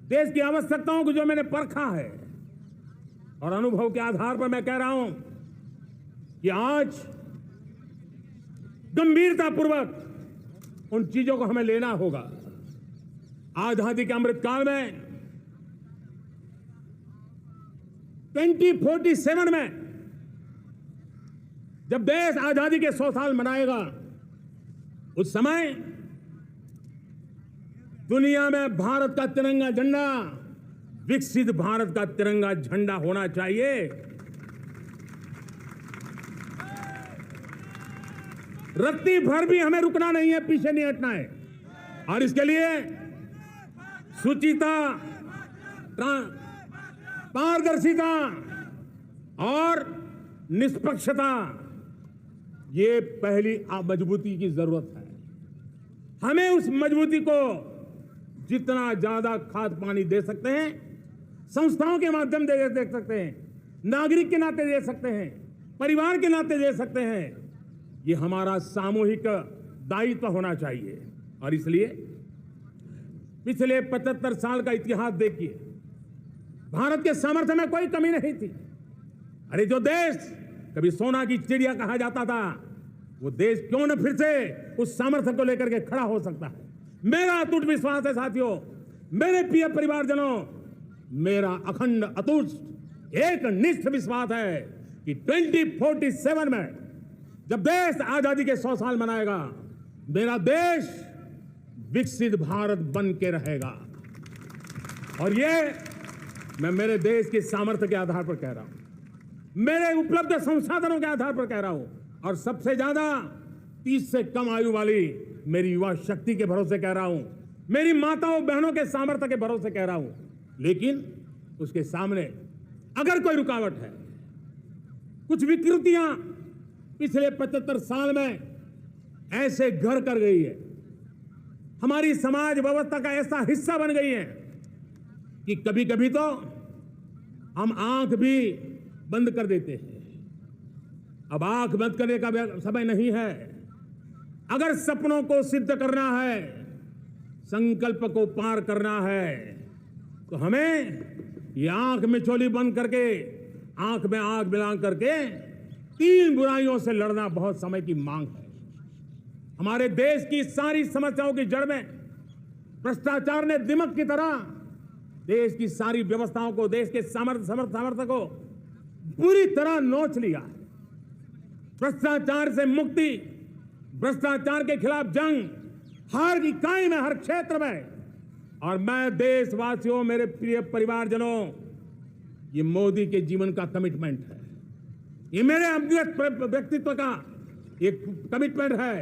देश की आवश्यकताओं को जो मैंने परखा है और अनुभव के आधार पर मैं कह रहा हूं कि आज गंभीरतापूर्वक उन चीजों को हमें लेना होगा। आजादी के अमृतकाल में 2047 में जब देश आजादी के 100 साल मनाएगा, उस समय दुनिया में भारत का तिरंगा झंडा विकसित भारत का तिरंगा झंडा होना चाहिए। रत्ती भर भी हमें रुकना नहीं है, पीछे नहीं हटना है और इसके लिए शुचिता, पारदर्शिता और निष्पक्षता, ये पहली मजबूती की जरूरत है। हमें उस मजबूती को जितना ज्यादा खाद पानी दे सकते हैं, संस्थाओं के माध्यम से दे सकते हैं, नागरिक के नाते दे सकते हैं, परिवार के नाते दे सकते हैं, ये हमारा सामूहिक दायित्व होना चाहिए। और इसलिए पिछले 75 साल का इतिहास देखिए, भारत के सामर्थ्य में कोई कमी नहीं थी। अरे जो देश कभी सोना की चिड़िया कहा जाता था, वो देश क्यों न फिर से उस सामर्थ्य को लेकर के खड़ा हो सकता है। मेरा अटूट विश्वास है साथियों, मेरे प्रिय परिवारजनों, मेरा अखंड अटूट एक निष्ठ विश्वास है कि 2047 में जब देश आजादी के 100 साल मनाएगा, मेरा देश विकसित भारत बन के रहेगा। और ये मैं मेरे देश के सामर्थ्य के आधार पर कह रहा हूं। मेरे उपलब्ध संसाधनों के आधार पर कह रहा हूं, और सबसे ज्यादा 30 से कम आयु वाली मेरी युवा शक्ति के भरोसे कह रहा हूं, मेरी माताओं बहनों के सामर्थ्य के भरोसे कह रहा हूं। लेकिन उसके सामने अगर कोई रुकावट है, कुछ विकृतियां पिछले 75 साल में ऐसे घर कर गई है, हमारी समाज व्यवस्था का ऐसा हिस्सा बन गई है कि कभी कभी तो हम आंख भी बंद कर देते हैं। अब आंख बंद करने का समय नहीं है। अगर सपनों को सिद्ध करना है, संकल्प को पार करना है, तो हमें ये आंख में चोली बंद करके, आंख में आंख मिला करके 3 बुराइयों से लड़ना बहुत समय की मांग है। हमारे देश की सारी समस्याओं की जड़ में भ्रष्टाचार ने दिमक की तरह देश की सारी व्यवस्थाओं को, देश के सामर्थ्य को पूरी तरह नोच लिया है। भ्रष्टाचार से मुक्ति, भ्रष्टाचार के खिलाफ जंग हर इकाई में, हर क्षेत्र में। और मैं देशवासियों, मेरे प्रिय परिवारजनों, ये मोदी के जीवन का कमिटमेंट है, ये मेरे व्यक्तित्व का एक कमिटमेंट है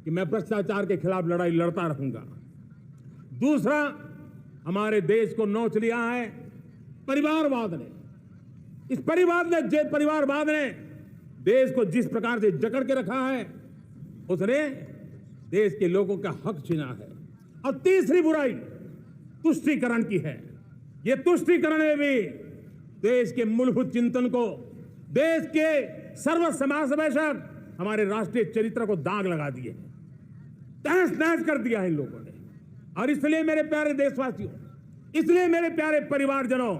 कि मैं भ्रष्टाचार के खिलाफ लड़ाई लड़ता रहूंगा। दूसरा, हमारे देश को नोच लिया है परिवारवाद ने। इस परिवारवाद ने देश को जिस प्रकार से जकड़ के रखा है, उसने देश के लोगों का हक छीना है। और तीसरी बुराई तुष्टीकरण की है। ये तुष्टीकरण में भी देश के मूलभूत चिंतन को, देश के सर्व समावेशक हमारे राष्ट्रीय चरित्र को दाग लगा दिए, तहस नहस कर दिया है इन लोगों ने। और इसलिए मेरे प्यारे देशवासियों, इसलिए मेरे प्यारे परिवारजनों,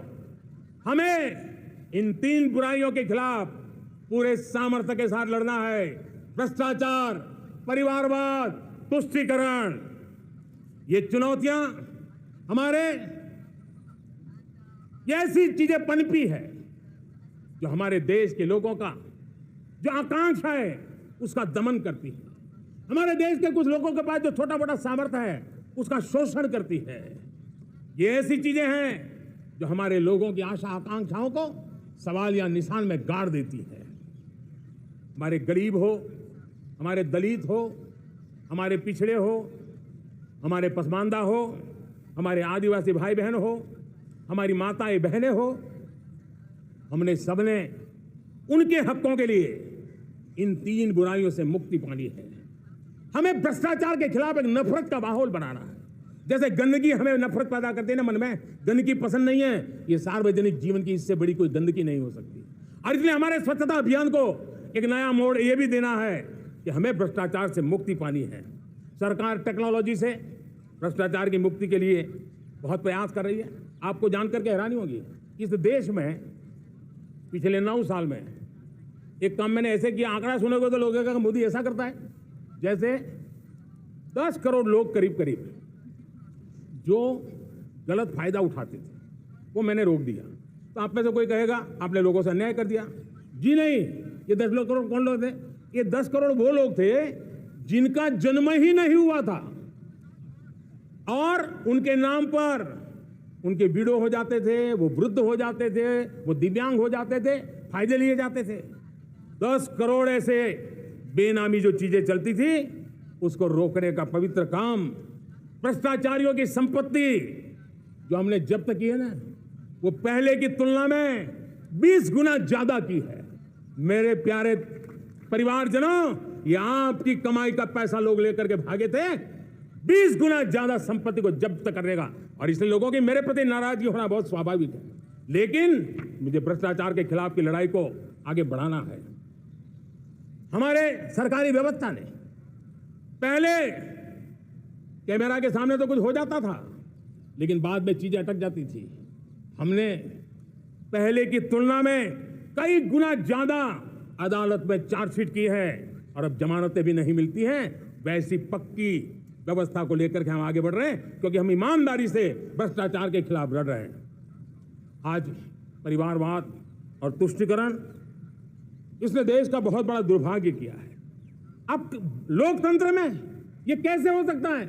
हमें इन 3 बुराइयों के खिलाफ पूरे सामर्थ्य के साथ लड़ना है। भ्रष्टाचार, परिवारवाद, तुष्टीकरण, ये चुनौतियां हमारे, ये ऐसी चीजें पनपी है जो हमारे देश के लोगों का जो आकांक्षा है उसका दमन करती है। हमारे देश के कुछ लोगों के पास जो छोटा मोटा सामर्थ्य है उसका शोषण करती है। ये ऐसी चीजें हैं जो हमारे लोगों की आशा आकांक्षाओं को सवाल या निशान में गाड़ देती है। हमारे गरीब हो, हमारे दलित हो, हमारे पिछड़े हो, हमारे पसमानदा हो, हमारे आदिवासी भाई बहन हो, हमारी माताएं बहनें हो, हमने सबने उनके हकों के लिए इन 3 बुराइयों से मुक्ति पानी है। हमें भ्रष्टाचार के खिलाफ एक नफरत का माहौल बनाना है। जैसे गंदगी हमें नफरत पैदा करती है ना, मन में गंदगी पसंद नहीं है, ये सार्वजनिक जीवन की इससे बड़ी कोई गंदगी नहीं हो सकती। और इसलिए हमारे स्वच्छता अभियान को एक नया मोड़ ये भी देना है कि हमें भ्रष्टाचार से मुक्ति पानी है। सरकार टेक्नोलॉजी से भ्रष्टाचार की मुक्ति के लिए बहुत प्रयास कर रही है। आपको जानकर के हैरानी होगी, इस देश में पिछले 9 साल में एक काम मैंने ऐसे किया, आंकड़ा सुनोगे तो लोग कहेंगे कि मोदी ऐसा करता है। जैसे 10 करोड़ लोग करीब करीब जो गलत फायदा उठाते थे, वो मैंने रोक दिया। तो आप में से कोई कहेगा आपने लोगों से अन्याय कर दिया। जी नहीं, ये 10 करोड़ कौन लोग थे? ये 10 करोड़ वो लोग थे जिनका जन्म ही नहीं हुआ था और उनके नाम पर उनके विडो हो जाते थे, वो वृद्ध हो जाते थे, वो दिव्यांग हो जाते थे, फायदे लिए जाते थे। 10 करोड़ ऐसे बेनामी जो चीजें चलती थी उसको रोकने का पवित्र काम, भ्रष्टाचारियों की संपत्ति जो हमने जब्त की है ना, वो पहले की तुलना में 20 गुना ज्यादा की है। मेरे प्यारे परिवारजनों, ये आपकी कमाई का पैसा लोग लेकर के भागे थे, 20 गुना ज्यादा संपत्ति को जब्त करने का। और इसलिए लोगों की मेरे प्रति नाराजगी होना बहुत स्वाभाविक है, लेकिन मुझे भ्रष्टाचार के खिलाफ की लड़ाई को आगे बढ़ाना है। हमारे सरकारी व्यवस्था ने पहले कैमरा के सामने तो कुछ हो जाता था, लेकिन बाद में चीजें अटक जाती थी। हमने पहले की तुलना में कई गुना ज्यादा अदालत में चार्जशीट की है और अब जमानतें भी नहीं मिलती हैं। वैसी पक्की व्यवस्था को लेकर के हम आगे बढ़ रहे हैं, क्योंकि हम ईमानदारी से भ्रष्टाचार के खिलाफ लड़ रहे हैं। आज परिवारवाद और तुष्टीकरण, इसने देश का बहुत बड़ा दुर्भाग्य किया है। अब लोकतंत्र में ये कैसे हो सकता है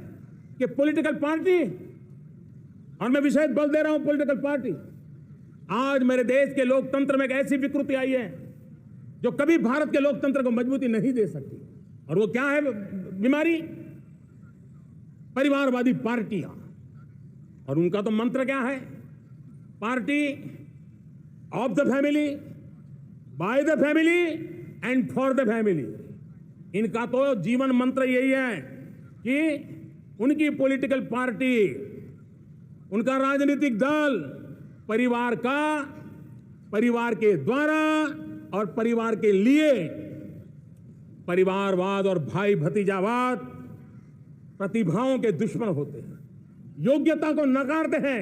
कि पॉलिटिकल पार्टी, और मैं विशेष बल दे रहा हूं पॉलिटिकल पार्टी, आज मेरे देश के लोकतंत्र में एक ऐसी विकृति आई है जो कभी भारत के लोकतंत्र को मजबूती नहीं दे सकती, और वो क्या है बीमारी? परिवारवादी पार्टियां। और उनका तो मंत्र क्या है? Party of the family, by the family and for the family. इनका तो जीवन मंत्र यही है कि उनकी पॉलिटिकल पार्टी, उनका राजनीतिक दल परिवार का, परिवार के द्वारा और परिवार के लिए, परिवारवाद और भाई भतीजावाद प्रतिभाओं के दुश्मन होते हैं, योग्यता को नकारते हैं,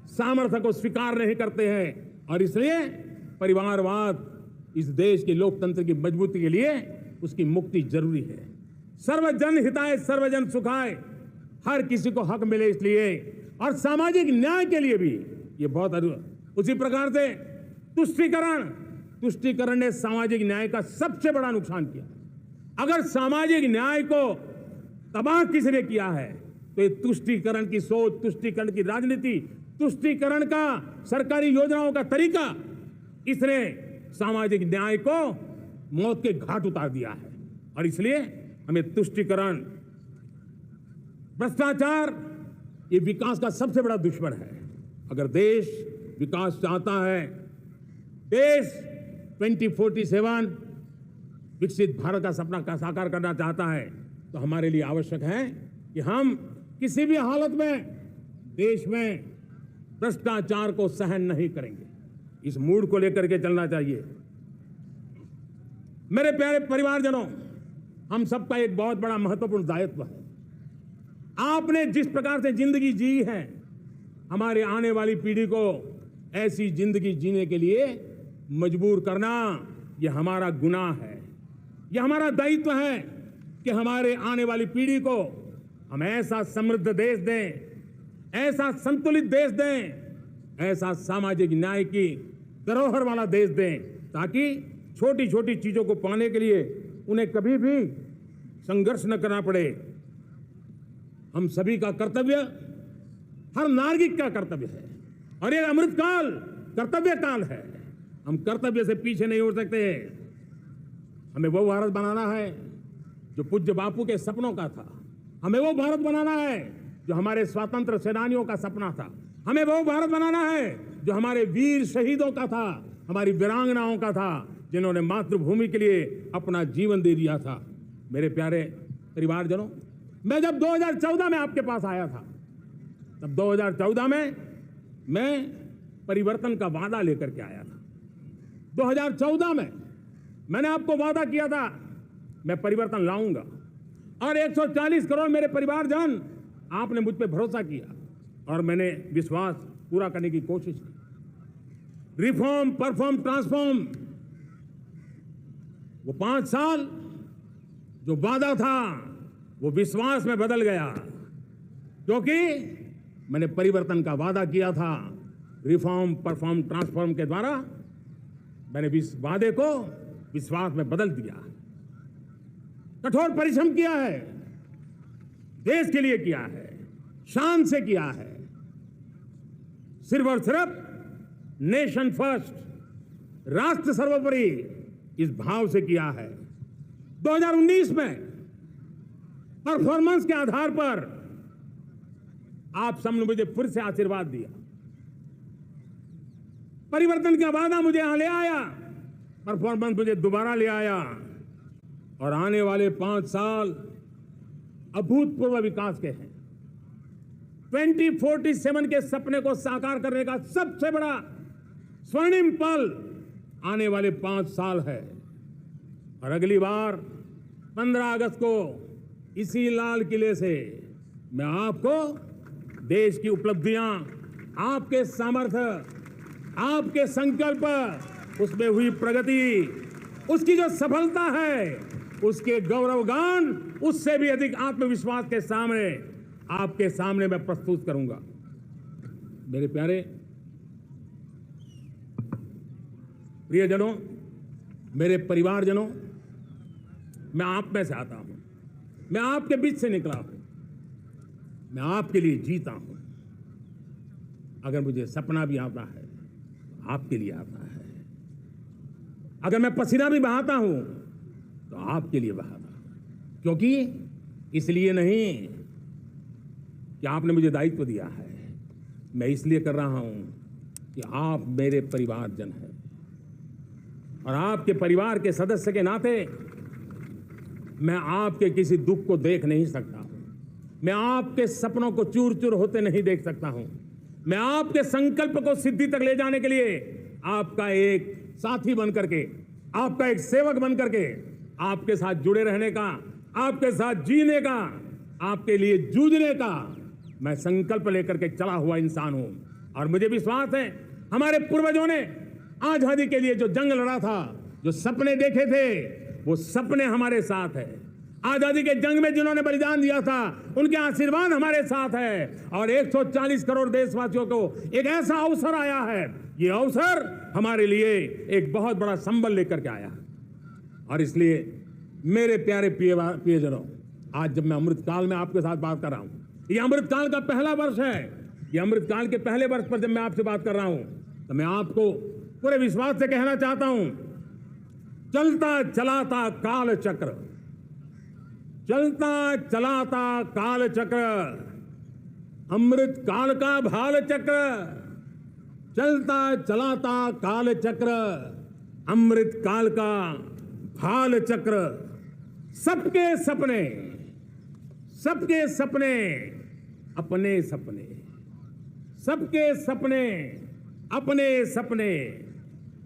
सामर्थ्य को स्वीकार नहीं करते हैं। और इसलिए परिवारवाद इस देश के लोकतंत्र की मजबूती के लिए उसकी मुक्ति जरूरी है। सर्वजन हिताय सर्वजन सुखाय, हर किसी को हक मिले इसलिए, और सामाजिक न्याय के लिए भी ये बहुत। उसी प्रकार से तुष्टीकरण ने सामाजिक न्याय का सबसे बड़ा नुकसान किया। अगर सामाजिक न्याय को तबाह किसने किया है तो ये तुष्टीकरण की सोच, तुष्टीकरण की राजनीति, तुष्टीकरण का सरकारी योजनाओं का तरीका, इसने सामाजिक न्याय को मौत के घाट उतार दिया है। और इसलिए हमें तुष्टीकरण, भ्रष्टाचार, ये विकास का सबसे बड़ा दुश्मन है। अगर देश विकास चाहता है, देश 2047 विकसित भारत का सपना का साकार करना चाहता है, तो हमारे लिए आवश्यक है कि हम किसी भी हालत में देश में भ्रष्टाचार को सहन नहीं करेंगे। इस मूड को लेकर के चलना चाहिए। मेरे प्यारे परिवारजनों, हम सबका एक बहुत बड़ा महत्वपूर्ण दायित्व है। आपने जिस प्रकार से जिंदगी जी है, हमारे आने वाली पीढ़ी को ऐसी जिंदगी जीने के लिए मजबूर करना, यह हमारा गुनाह है। यह हमारा दायित्व है कि हमारे आने वाली पीढ़ी को हम ऐसा समृद्ध देश दें, ऐसा संतुलित देश दें, ऐसा सामाजिक न्याय की धरोहर वाला देश दें, ताकि छोटी छोटी चीजों को पाने के लिए उन्हें कभी भी संघर्ष न करना पड़े। हम सभी का कर्तव्य, हर नागरिक का कर्तव्य है, और ये अमृतकाल कर्तव्य काल है। हम कर्तव्य से पीछे नहीं हो सकते। हमें वो भारत बनाना है जो पूज्य बापू के सपनों का था। हमें वो भारत बनाना है जो हमारे स्वतंत्र सेनानियों का सपना था। हमें वो भारत बनाना है जो हमारे वीर शहीदों का था, हमारी वीरांगनाओं का था, जिन्होंने मातृभूमि के लिए अपना जीवन दे दिया था। मेरे प्यारे परिवारजनों, मैं जब 2014 में आपके पास आया था, तब 2014 में मैं परिवर्तन का वादा लेकर के आया था। 2014 में मैंने आपको वादा किया था मैं परिवर्तन लाऊंगा, और 140 करोड़ मेरे परिवारजन, आपने मुझ पे भरोसा किया और मैंने विश्वास पूरा करने की कोशिश की। रिफॉर्म, परफॉर्म, ट्रांसफॉर्म, वो 5 साल जो वादा था वो विश्वास में बदल गया, क्योंकि मैंने परिवर्तन का वादा किया था। रिफॉर्म, परफॉर्म, ट्रांसफॉर्म के द्वारा मैंने इस वादे को विश्वास में बदल दिया। कठोर परिश्रम किया है, देश के लिए किया है, शान से किया है, सिर्फ और सिर्फ नेशन फर्स्ट, राष्ट्र सर्वोपरि, इस भाव से किया है। 2019 में परफॉर्मेंस के आधार पर आप सबने मुझे फिर से आशीर्वाद दिया। परिवर्तन का वादा मुझे यहां ले आया, परफॉर्मेंस मुझे दोबारा ले आया, और आने वाले 5 साल अभूतपूर्व विकास के हैं। 2047 के सपने को साकार करने का सबसे बड़ा स्वर्णिम पल आने वाले 5 साल है। और अगली बार 15 अगस्त को इसी लाल किले से मैं आपको देश की उपलब्धियां, आपके सामर्थ्य, आपके संकल्प, उसमें हुई प्रगति, उसकी जो सफलता है, उसके गौरवगान, उससे भी अधिक आत्मविश्वास के सामने, आपके सामने मैं प्रस्तुत करूंगा। मेरे प्यारे प्रियजनों, मेरे परिवारजनों, मैं आप में से आता हूं, मैं आपके बीच से निकला हूं, मैं आपके लिए जीता हूं। अगर मुझे सपना भी आता है, आपके लिए आता है। अगर मैं पसीना भी बहाता हूं तो आपके लिए बहाता हूं, क्योंकि इसलिए नहीं कि आपने मुझे दायित्व दिया है, मैं इसलिए कर रहा हूं कि आप मेरे परिवारजन हैं और आपके परिवार के सदस्य के नाते मैं आपके किसी दुख को देख नहीं सकता हूं, मैं आपके सपनों को चूर चूर होते नहीं देख सकता हूं, मैं आपके संकल्प को सिद्धि तक ले जाने के लिए आपका एक साथी बनकर के, आपका एक सेवक बनकर के, आपके साथ जुड़े रहने का, आपके साथ जीने का, आपके लिए जूझने का मैं संकल्प लेकर के चला हुआ इंसान हूं। और मुझे विश्वास है हमारे पूर्वजों ने आजादी के लिए जो जंग लड़ा था, जो सपने देखे थे, वो सपने हमारे साथ है। आजादी के जंग में जिन्होंने बलिदान दिया था, उनके आशीर्वाद हमारे साथ है। और 140 करोड़ देशवासियों को एक ऐसा अवसर आया है, ये अवसर हमारे लिए एक बहुत बड़ा संबल लेकर के आया। और इसलिए मेरे प्यारे प्रियजनों, आज जब मैं अमृतकाल में आपके साथ बात कर रहा हूं, ये अमृतकाल का पहला वर्ष है। ये अमृतकाल के पहले वर्ष पर जब मैं आपसे बात कर रहा हूं, तो मैं आपको पूरे विश्वास से कहना चाहता हूं, चलता चलाता काल चक्र, चलता चलाता काल चक्र, अमृत काल का भाल चक्र, चलता चलाता काल चक्र, अमृत काल का भाल चक्र, सबके सपने, सबके सपने, अपने सपने, सबके सपने, अपने सपने,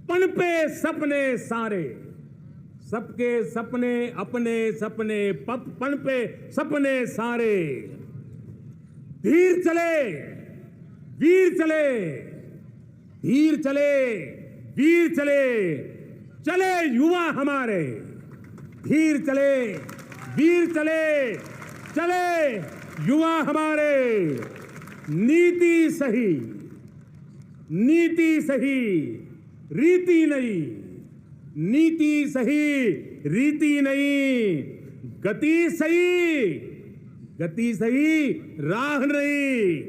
पनपे सपने सारे, सबके सपने, अपने सपने, पनपे सपने सारे, धीर चले, वीर चले, धीर चले, वीर चले, चले युवा हमारे, धीर चले, वीर चले, चले युवा हमारे, नीति सही, नीति सही, रीति नहीं, नीति सही, रीति नहीं, गति सही, गति सही, राह नहीं,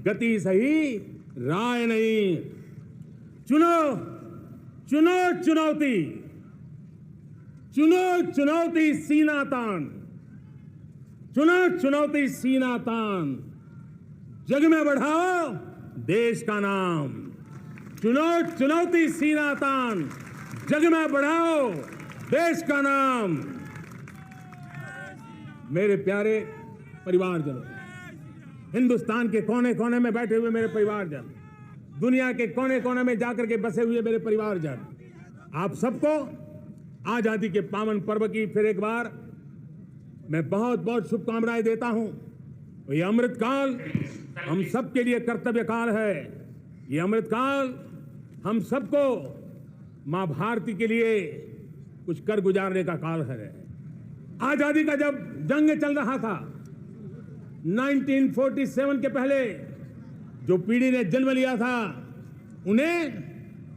गति सही, राह नहीं। चुनो, चुनो चुनौती, चुनो चुनौती सीना तान, चुनो चुनौती सीना तान, जग में बढ़ाओ देश का नाम, चुनो चुनौती सीना तान, जग में बढ़ाओ देश का नाम। मेरे प्यारे परिवारजनों, हिंदुस्तान के कोने कोने में बैठे हुए मेरे परिवारजन, दुनिया के कोने कोने में जाकर के बसे हुए मेरे परिवारजन, आप सबको आजादी के पावन पर्व की फिर एक बार मैं बहुत बहुत शुभकामनाएं देता हूं। ये अमृतकाल हम सबके लिए कर्तव्य काल है। ये अमृतकाल हम सबको मां भारती के लिए कुछ कर गुजारने का काल है। आजादी का जब जंग चल रहा था 1947 के पहले जो पीढ़ी ने जन्म लिया था, उन्हें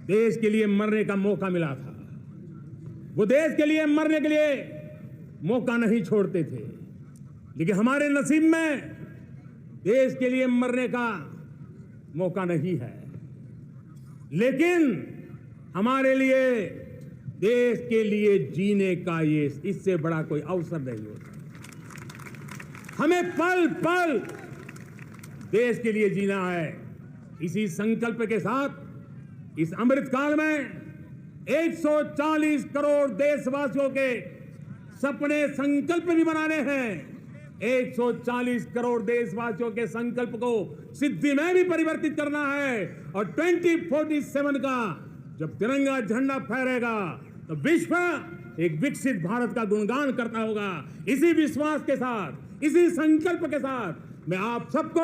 देश के लिए मरने का मौका मिला था। वो देश के लिए मरने के लिए मौका नहीं छोड़ते थे, लेकिन हमारे नसीब में देश के लिए मरने का मौका नहीं है। लेकिन हमारे लिए देश के लिए जीने का ये इससे बड़ा कोई अवसर नहीं होता। हमें पल पल देश के लिए जीना है। इसी संकल्प के साथ इस अमृतकाल में 140 करोड़ देशवासियों के सपने संकल्प भी बनाने हैं। 140 करोड़ देशवासियों के संकल्प को सिद्धि में भी परिवर्तित करना है। और 2047 का जब तिरंगा झंडा फहरेगा तो विश्व एक विकसित भारत का गुणगान करता होगा। इसी विश्वास के साथ, इसी संकल्प के साथ मैं आप सबको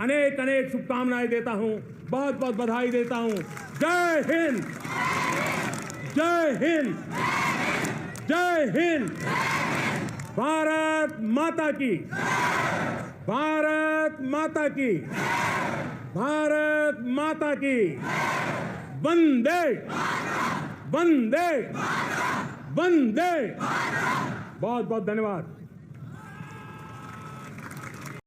अनेक अनेक शुभकामनाएं देता हूं, बहुत बहुत बधाई देता हूं। जय हिंद, जय हिंद, जय हिंद। भारत माता की, भारत माता की, भारत माता की। वंदे वंदे वंदे। बहुत बहुत धन्यवाद।